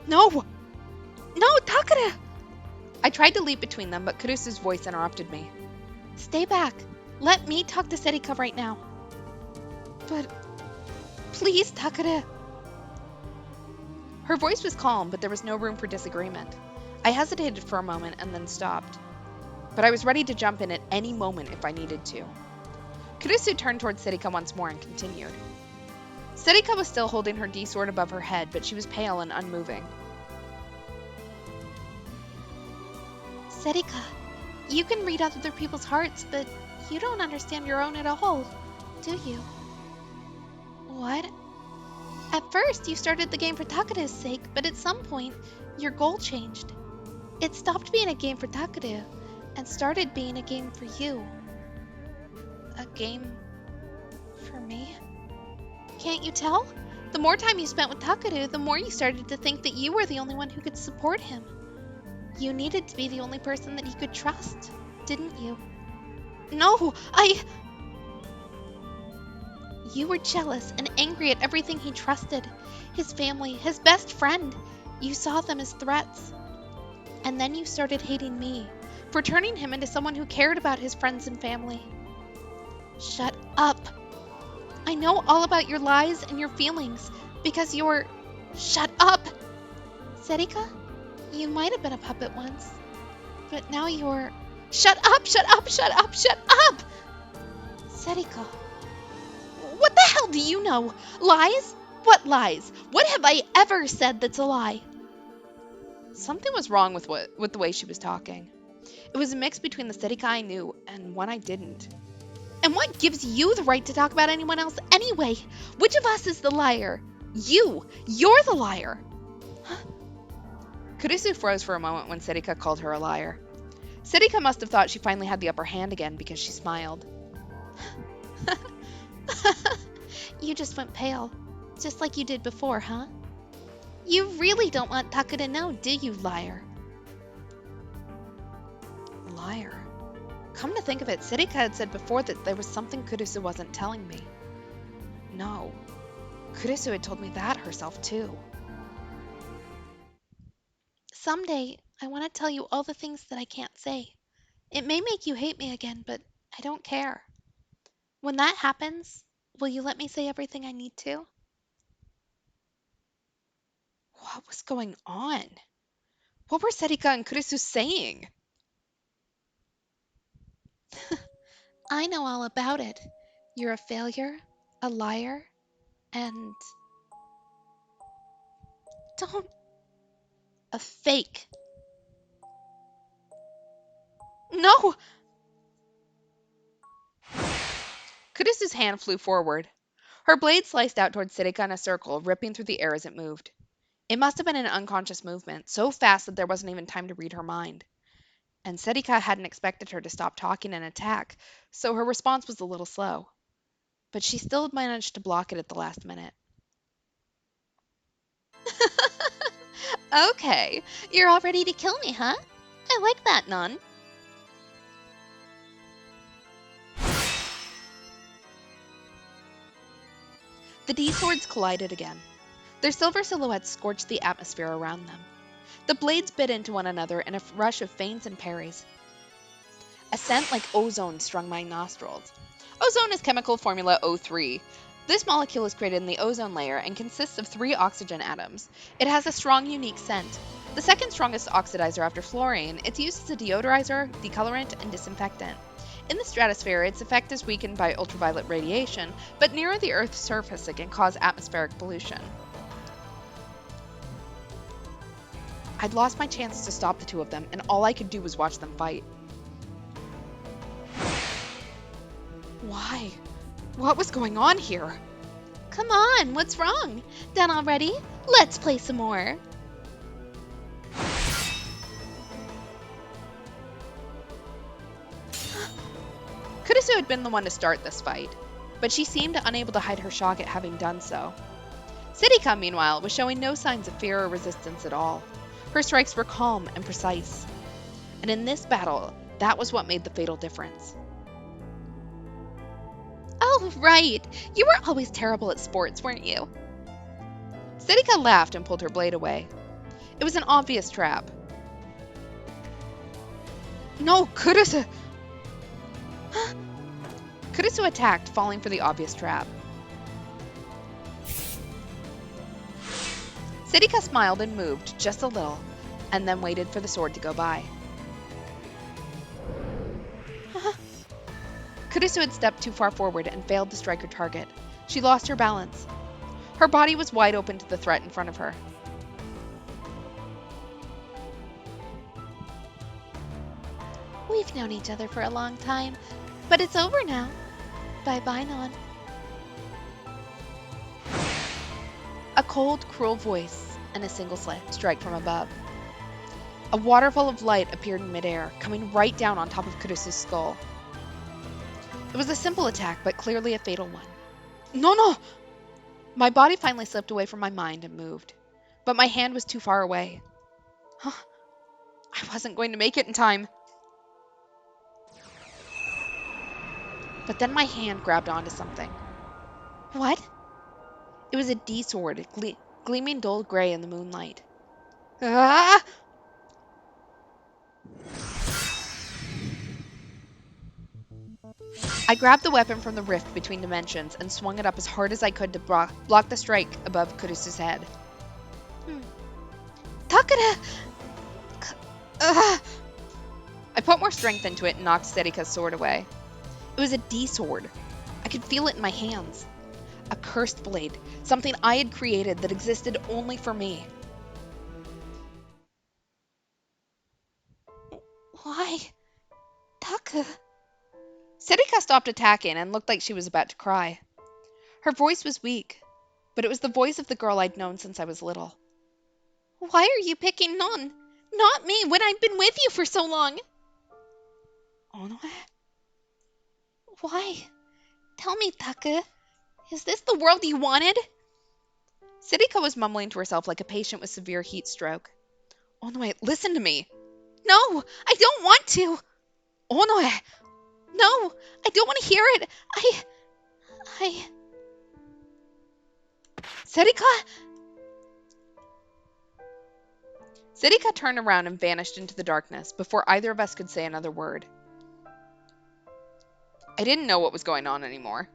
No! No, Takare! I tried to leap between them, but Kurisu's voice interrupted me. Stay back. Let me talk to Serika right now. But... Please, Takare. Her voice was calm, but there was no room for disagreement. I hesitated for a moment and then stopped. But I was ready to jump in at any moment if I needed to. Kurisu turned towards Serika once more and continued. Serika was still holding her D-sword above her head, but she was pale and unmoving. Serika, you can read other people's hearts, but you don't understand your own at all, do you? What? At first, you started the game for Takare's sake, but at some point, your goal changed. It stopped being a game for Takare and started being a game for you. A game for me? Can't you tell? The more time you spent with Takare, the more you started to think that you were the only one who could support him. You needed to be the only person that he could trust, didn't you? No, You were jealous and angry at everything he trusted. His family, his best friend. You saw them as threats. And then you started hating me for turning him into someone who cared about his friends and family. Shut up. I know all about your lies and your feelings because you're... Shut up! Serika, you might have been a puppet once, but now you're... Shut up! Shut up! Shut up! Shut up! Serika, what the hell do you know? Lies? What lies? What have I ever said that's a lie? Something was wrong with the way she was talking. It was a mix between the Serika I knew and one I didn't. And what gives you the right to talk about anyone else anyway? Which of us is the liar? You! You're the liar! Kurisu froze for a moment when Serika called her a liar. Serika must have thought she finally had the upper hand again because she smiled. You just went pale, just like you did before, huh? You really don't want Taka to know, do you, liar? Liar. Come to think of it, Serika had said before that there was something Kurisu wasn't telling me. No. Kurisu had told me that herself, too. Someday, I want to tell you all the things that I can't say. It may make you hate me again, but I don't care. When that happens, will you let me say everything I need to? What was going on? What were Serika and Kurisu saying? I know all about it. You're a failure, a liar, and... Don't... a fake. No! Kurisu's hand flew forward. Her blade sliced out towards Serika in a circle, ripping through the air as it moved. It must have been an unconscious movement, so fast that there wasn't even time to read her mind. And Serika hadn't expected her to stop talking and attack, so her response was a little slow. But she still managed to block it at the last minute. Okay, you're all ready to kill me, huh? I like that, Nun. The D-swords collided again. Their silver silhouettes scorched the atmosphere around them. The blades bit into one another in a rush of feints and parries. A scent like ozone strung my nostrils. Ozone is chemical formula O3. This molecule is created in the ozone layer and consists of 3 oxygen atoms. It has a strong, unique scent. The second strongest oxidizer after fluorine, it's used as a deodorizer, decolorant, and disinfectant. In the stratosphere, its effect is weakened by ultraviolet radiation, but nearer the Earth's surface, it can cause atmospheric pollution. I'd lost my chance to stop the two of them, and all I could do was watch them fight. Why? What was going on here? Come on, what's wrong? Done already? Let's play some more. Kurisu had been the one to start this fight, but she seemed unable to hide her shock at having done so. Siddhika, meanwhile, was showing no signs of fear or resistance at all. Her strikes were calm and precise. And in this battle, that was what made the fatal difference. Oh, right. You were always terrible at sports, weren't you? Siddhika laughed and pulled her blade away. It was an obvious trap. No, Kurisu! Kurisu attacked, falling for the obvious trap. Siddhika smiled and moved just a little, and then waited for the sword to go by. Kurisu had stepped too far forward and failed to strike her target. She lost her balance. Her body was wide open to the threat in front of her. We've known each other for a long time, but it's over now. Bye-bye, Non. A cold, cruel voice and a single strike from above. A waterfall of light appeared in midair, coming right down on top of Kurisu's skull. It was a simple attack, but clearly a fatal one. Nono! My body finally slipped away from my mind and moved, but my hand was too far away. I wasn't going to make it in time. But then my hand grabbed onto something. What? It was a D-sword, gleaming dull gray in the moonlight. Ah! I grabbed the weapon from the rift between dimensions and swung it up as hard as I could to block the strike above Kurisu's head. Takara! I put more strength into it and knocked Siddhika's sword away. It was a D-sword. I could feel it in my hands. A cursed blade, something I had created that existed only for me. Why? Taka. Siddhika stopped attacking and looked like she was about to cry. Her voice was weak, but it was the voice of the girl I'd known since I was little. Why are you picking Non? Not me, when I've been with you for so long. Onoe? Why? Tell me, Taka. Is this the world you wanted? Siddhika was mumbling to herself like a patient with severe heat stroke. Onoe, listen to me. No, I don't want to. Onoe! No, I don't want to hear it. Siddhika! Siddhika turned around and vanished into the darkness before either of us could say another word. I didn't know what was going on anymore.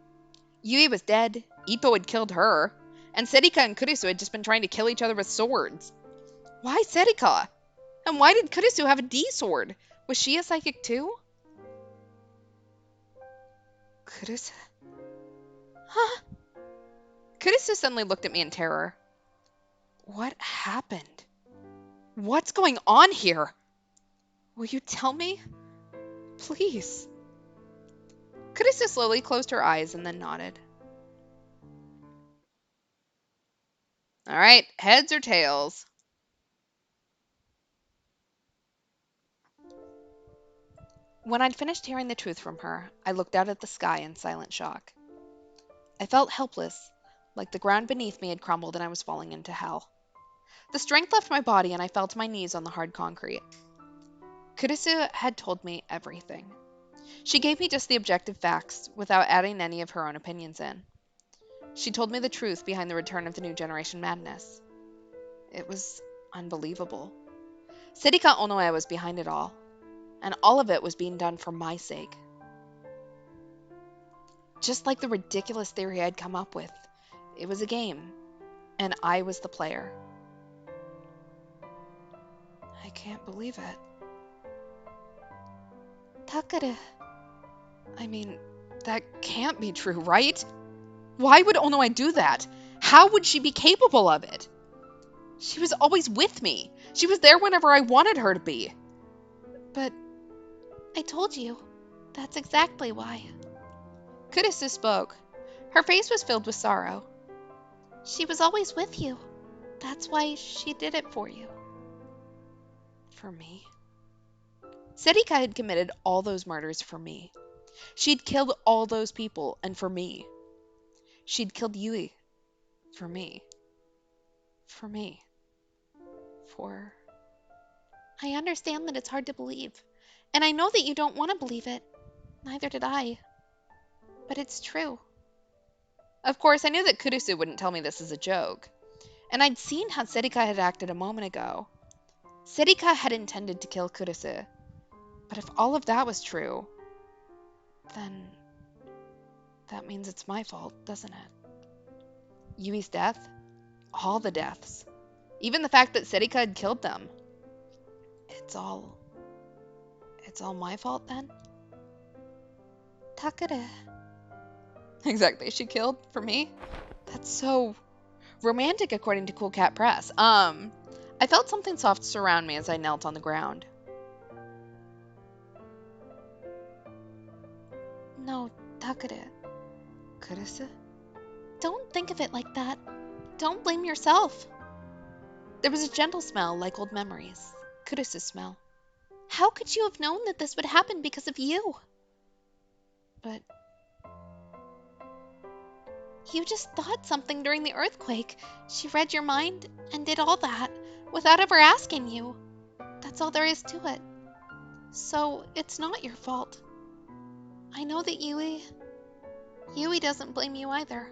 Yui was dead, Ippo had killed her, and Siddhika and Kurisu had just been trying to kill each other with swords. Why Siddhika? And why did Kurisu have a D-sword? Was she a psychic too? Kurisu? Huh? Kurisu suddenly looked at me in terror. What happened? What's going on here? Will you tell me? Please. Kurisu slowly closed her eyes and then nodded. All right, heads or tails? When I'd finished hearing the truth from her, I looked out at the sky in silent shock. I felt helpless, like the ground beneath me had crumbled and I was falling into hell. The strength left my body and I fell to my knees on the hard concrete. Kurisu had told me everything. She gave me just the objective facts, without adding any of her own opinions in. She told me the truth behind the return of the new generation madness. It was unbelievable. Siddhika Onoe was behind it all. And all of it was being done for my sake. Just like the ridiculous theory I'd come up with. It was a game, and I was the player. I can't believe it. Takara. I mean, that can't be true, right? Why would Onoe do that? How would she be capable of it? She was always with me. She was there whenever I wanted her to be. But I told you. That's exactly why. Kurisu spoke. Her face was filled with sorrow. She was always with you. That's why she did it for you. For me? Serika had committed all those murders for me. She'd killed all those people, and for me. She'd killed Yui. For me. For me. For... I understand that it's hard to believe. And I know that you don't want to believe it. Neither did I. But it's true. Of course, I knew that Kurisu wouldn't tell me this as a joke. And I'd seen how Serika had acted a moment ago. Serika had intended to kill Kurisu. But if all of that was true, then that means it's my fault, doesn't it? Yui's death? All the deaths. Even the fact that Serika had killed them. It's all my fault then? Takara. Exactly, she killed for me? That's so romantic according to Cool Cat Press. I felt something soft surround me as I knelt on the ground. No, Takara. Kurisu? Don't think of it like that. Don't blame yourself. There was a gentle smell like old memories. Kurisu's smell. How could you have known that this would happen because of you? But you just thought something during the earthquake. She read your mind and did all that without ever asking you. That's all there is to it. So it's not your fault. I know that Yui doesn't blame you either.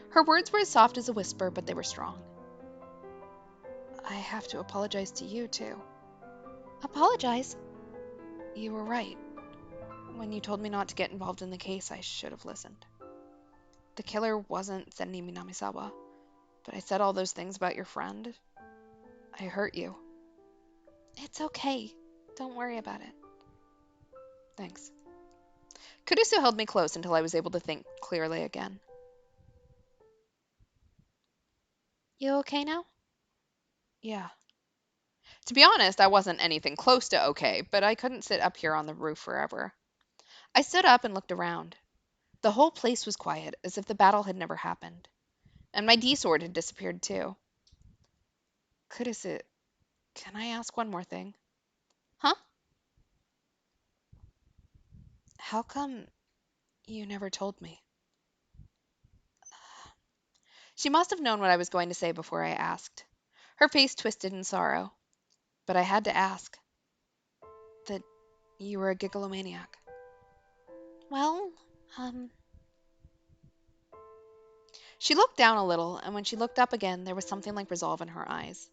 Her words were as soft as a whisper, but they were strong. I have to apologize to you, too. Apologize? You were right. When you told me not to get involved in the case, I should have listened. The killer wasn't Senri Minamisawa, but I said all those things about your friend. I hurt you. It's okay. Don't worry about it. Thanks. Kurisu held me close until I was able to think clearly again. You okay now? Yeah. To be honest, I wasn't anything close to okay, but I couldn't sit up here on the roof forever. I stood up and looked around. The whole place was quiet, as if the battle had never happened. And my D-sword had disappeared too. Kurisu, can I ask one more thing? Huh? How come you never told me? She must have known what I was going to say before I asked. Her face twisted in sorrow. But I had to ask. That you were a gigolomaniac. Well, She looked down a little, and when she looked up again, there was something like resolve in her eyes.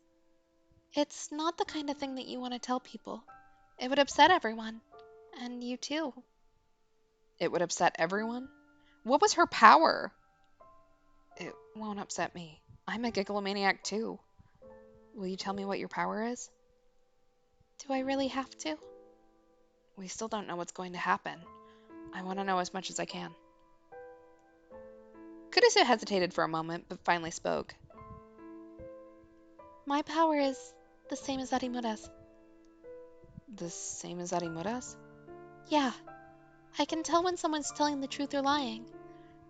it's not the kind of thing that you want to tell people. It would upset everyone. And you too. It would upset everyone? What was her power? It won't upset me. I'm a gigolomaniac too. Will you tell me what your power is? Do I really have to? We still don't know what's going to happen. I want to know as much as I can. Kurisu hesitated for a moment, but finally spoke. My power is the same as Arimura's. The same as Arimura's? Yeah. I can tell when someone's telling the truth or lying.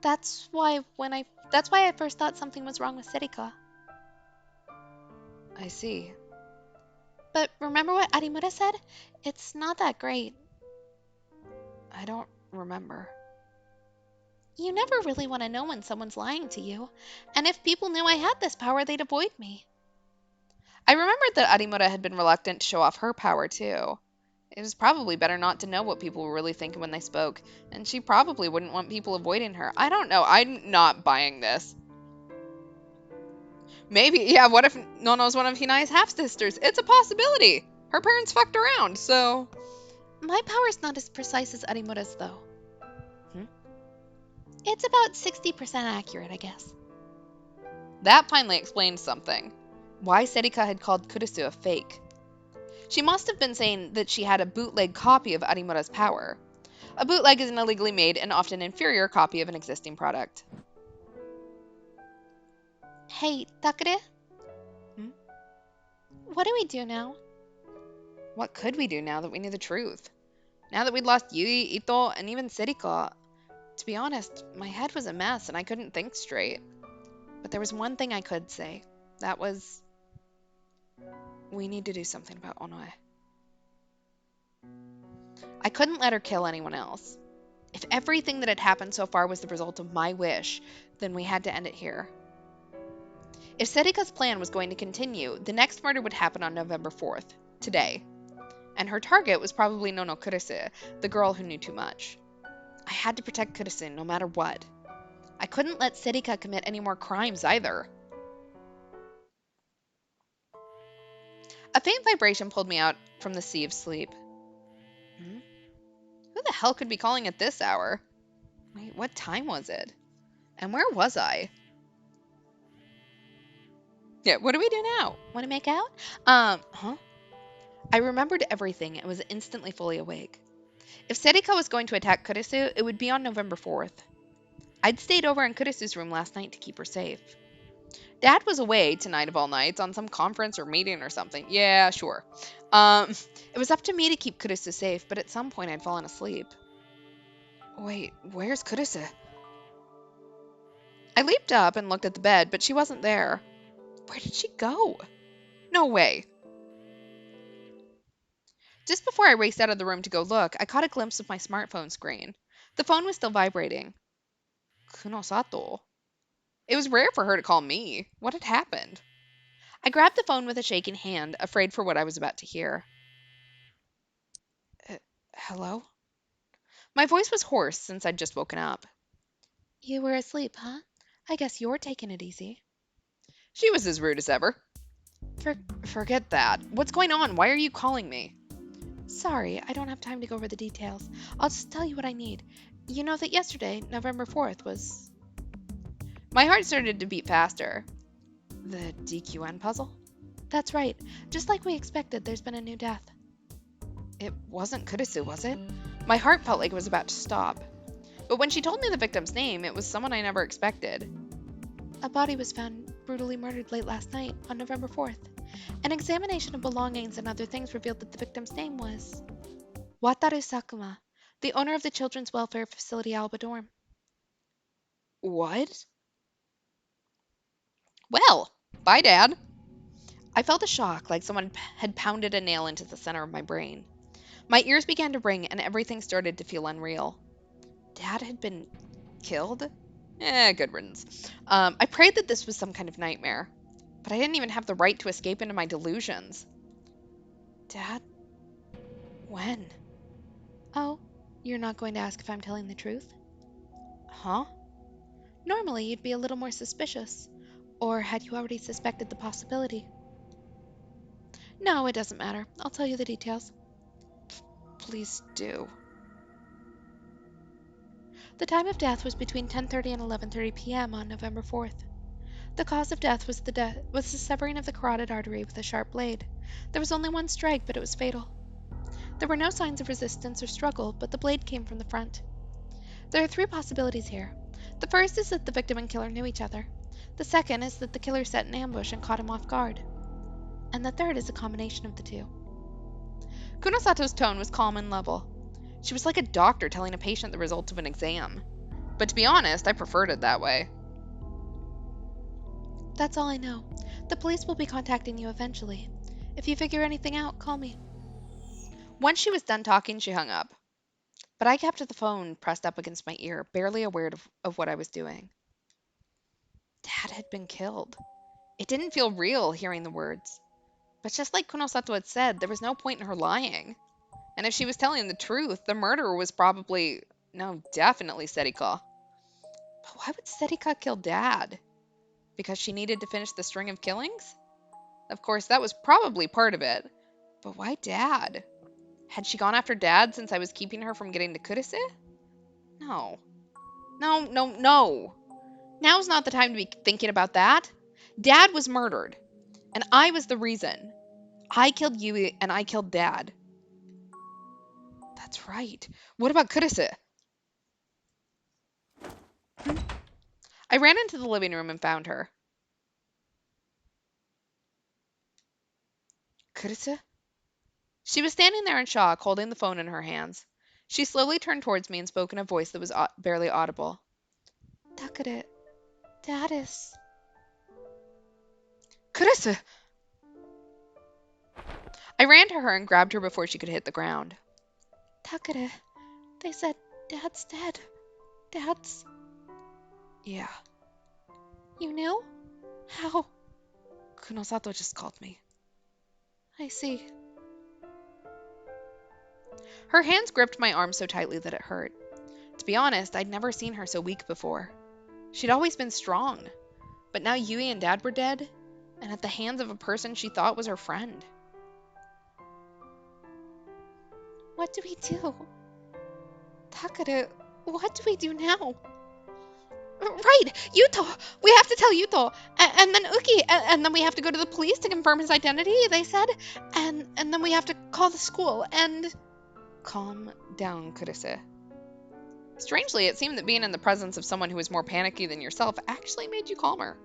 That's why I first thought something was wrong with Serika. I see. But remember what Arimura said? It's not that great. I don't remember. You never really want to know when someone's lying to you. And if people knew I had this power, they'd avoid me. I remembered that Arimura had been reluctant to show off her power, too. It was probably better not to know what people were really thinking when they spoke, and she probably wouldn't want people avoiding her. I don't know. I'm not buying this. Maybe, yeah, what if Nono's one of Hinai's half-sisters? It's a possibility. Her parents fucked around, so... My power's not as precise as Arimura's, though. Hmm? It's about 60% accurate, I guess. That finally explains something. Why Serika had called Kurisu a fake. She must have been saying that she had a bootleg copy of Arimura's power. A bootleg is an illegally made and often inferior copy of an existing product. Hey, Takure, Hmm? what do we do now? What could we do now that we knew the truth? Now that we'd lost Yui, Ito, and even Serika? To be honest, my head was a mess and I couldn't think straight. But there was one thing I could say. That was, we need to do something about Onoe. I couldn't let her kill anyone else. If everything that had happened so far was the result of my wish, then we had to end it here. If Serika's plan was going to continue, the next murder would happen on November 4th, today. And her target was probably Nono Kurisu, the girl who knew too much. I had to protect Kurisu no matter what. I couldn't let Serika commit any more crimes either. A faint vibration pulled me out from the sea of sleep. Hmm? Who the hell could be calling at this hour? Wait, what time was it? And where was I? Yeah, what do we do now? Want to make out? Huh? I remembered everything and was instantly fully awake. If Serika was going to attack Kurisu, it would be on November 4th. I'd stayed over in Kurisu's room last night to keep her safe. Dad was away tonight of all nights on some conference or meeting or something. Yeah, sure. Um, it was up to me to keep Kurisu safe, but at some point I'd fallen asleep. Wait, where's Kurisu? I leaped up and looked at the bed, but she wasn't there. Where did she go? No way. Just before I raced out of the room to go look, I caught a glimpse of my smartphone screen. The phone was still vibrating. Kunosato. It was rare for her to call me. What had happened? I grabbed the phone with a shaking hand, afraid for what I was about to hear. Uh, Hello? My voice was hoarse since I'd just woken up. You were asleep, huh? I guess you're taking it easy. She was as rude as ever. Forget that. What's going on? Why are you calling me? Sorry, I don't have time to go over the details. I'll just tell you what I need. You know that yesterday, November 4th, was... My heart started to beat faster. The DQN puzzle? That's right. Just like we expected, there's been a new death. It wasn't Kurisu, was it? My heart felt like it was about to stop. But when she told me the victim's name, it was someone I never expected. A body was found brutally murdered late last night, on November 4th. An examination of belongings and other things revealed that the victim's name was Wataru Sakuma, the owner of the children's welfare facility Alba Dorm. What? Well, bye, Dad. I felt a shock, like someone had pounded a nail into the center of my brain. My ears began to ring, and everything started to feel unreal. Dad had been killed? Good riddance. I prayed that this was some kind of nightmare, but I didn't even have the right to escape into my delusions. Dad? When? Oh, you're not going to ask if I'm telling the truth? Huh? Normally, you'd be a little more suspicious. Or had you already suspected the possibility? No, it doesn't matter. I'll tell you the details. Please do. The time of death was between 10:30 and 11:30 p.m. on November 4th. The cause of death was the severing of the carotid artery with a sharp blade. There was only one strike, but it was fatal. There were no signs of resistance or struggle, but the blade came from the front. There are three possibilities here. The first is that the victim and killer knew each other. The second is that the killer set an ambush and caught him off guard. And the third is a combination of the two. Kunosato's tone was calm and level. She was like a doctor telling a patient the result of an exam. But to be honest, I preferred it that way. That's all I know. The police will be contacting you eventually. If you figure anything out, call me. Once she was done talking, she hung up. But I kept the phone pressed up against my ear, barely aware of what I was doing. Dad had been killed. It didn't feel real hearing the words. But just like Kunosato had said, there was no point in her lying. And if she was telling the truth, the murderer was probably, no, definitely Serika. But why would Serika kill Dad? Because she needed to finish the string of killings? Of course, that was probably part of it. But why Dad? Had she gone after Dad since I was keeping her from getting to Kurise? No. No, no, no. Now's not the time to be thinking about that. Dad was murdered, and I was the reason. I killed Yui, and I killed Dad. That's right. What about Kurise? I ran into the living room and found her. Kurise? She was standing there in shock, holding the phone in her hands. She slowly turned towards me and spoke in a voice that was barely audible. Takare, Dad is... Kurise! I ran to her and grabbed her before she could hit the ground. Takare, they said Dad's dead. Dad's... Yeah. You knew? How? Kunosato just called me. I see. Her hands gripped my arm so tightly that it hurt. To be honest, I'd never seen her so weak before. She'd always been strong, but now Yui and Dad were dead, and at the hands of a person she thought was her friend. What do we do? Takara, what do we do now? Right, Yuto! We have to tell Yuto! And then Uki! And then we have to go to the police to confirm his identity, they said. And then we have to call the school, and... Calm down, Kurise. Strangely, it seemed that being in the presence of someone who was more panicky than yourself actually made you calmer.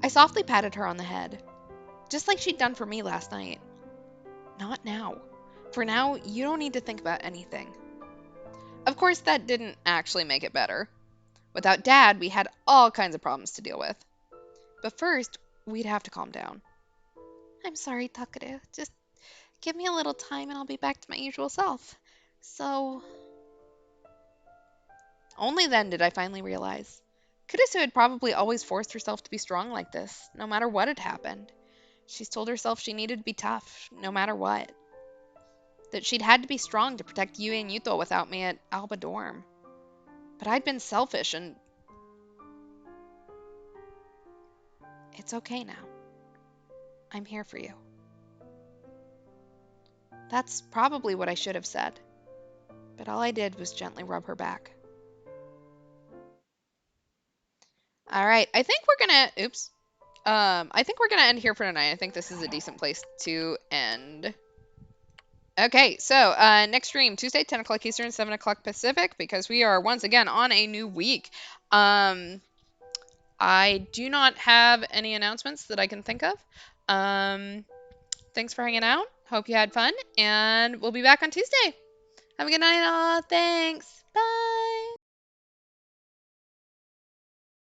I softly patted her on the head, just like she'd done for me last night. Not now. For now, you don't need to think about anything. Of course, that didn't actually make it better. Without Dad, we had all kinds of problems to deal with. But first, we'd have to calm down. I'm sorry, Takare. Just give me a little time and I'll be back to my usual self. So... Only then did I finally realize. Kurisu had probably always forced herself to be strong like this, no matter what had happened. She's told herself she needed to be tough, no matter what. That she'd had to be strong to protect Yui and Yuto without me at Alba Dorm. But I'd been selfish and... It's okay now. I'm here for you. That's probably what I should have said. But all I did was gently rub her back. All right, I think we're gonna... Oops. I think we're gonna end here for tonight. I think this is a decent place to end. Okay, so next stream, Tuesday, 10 o'clock Eastern, 7 o'clock Pacific, because we are once again on a new week. I do not have any announcements that I can think of. Thanks for hanging out. Hope you had fun, and we'll be back on Tuesday. Have a good night, all. Thanks. Bye.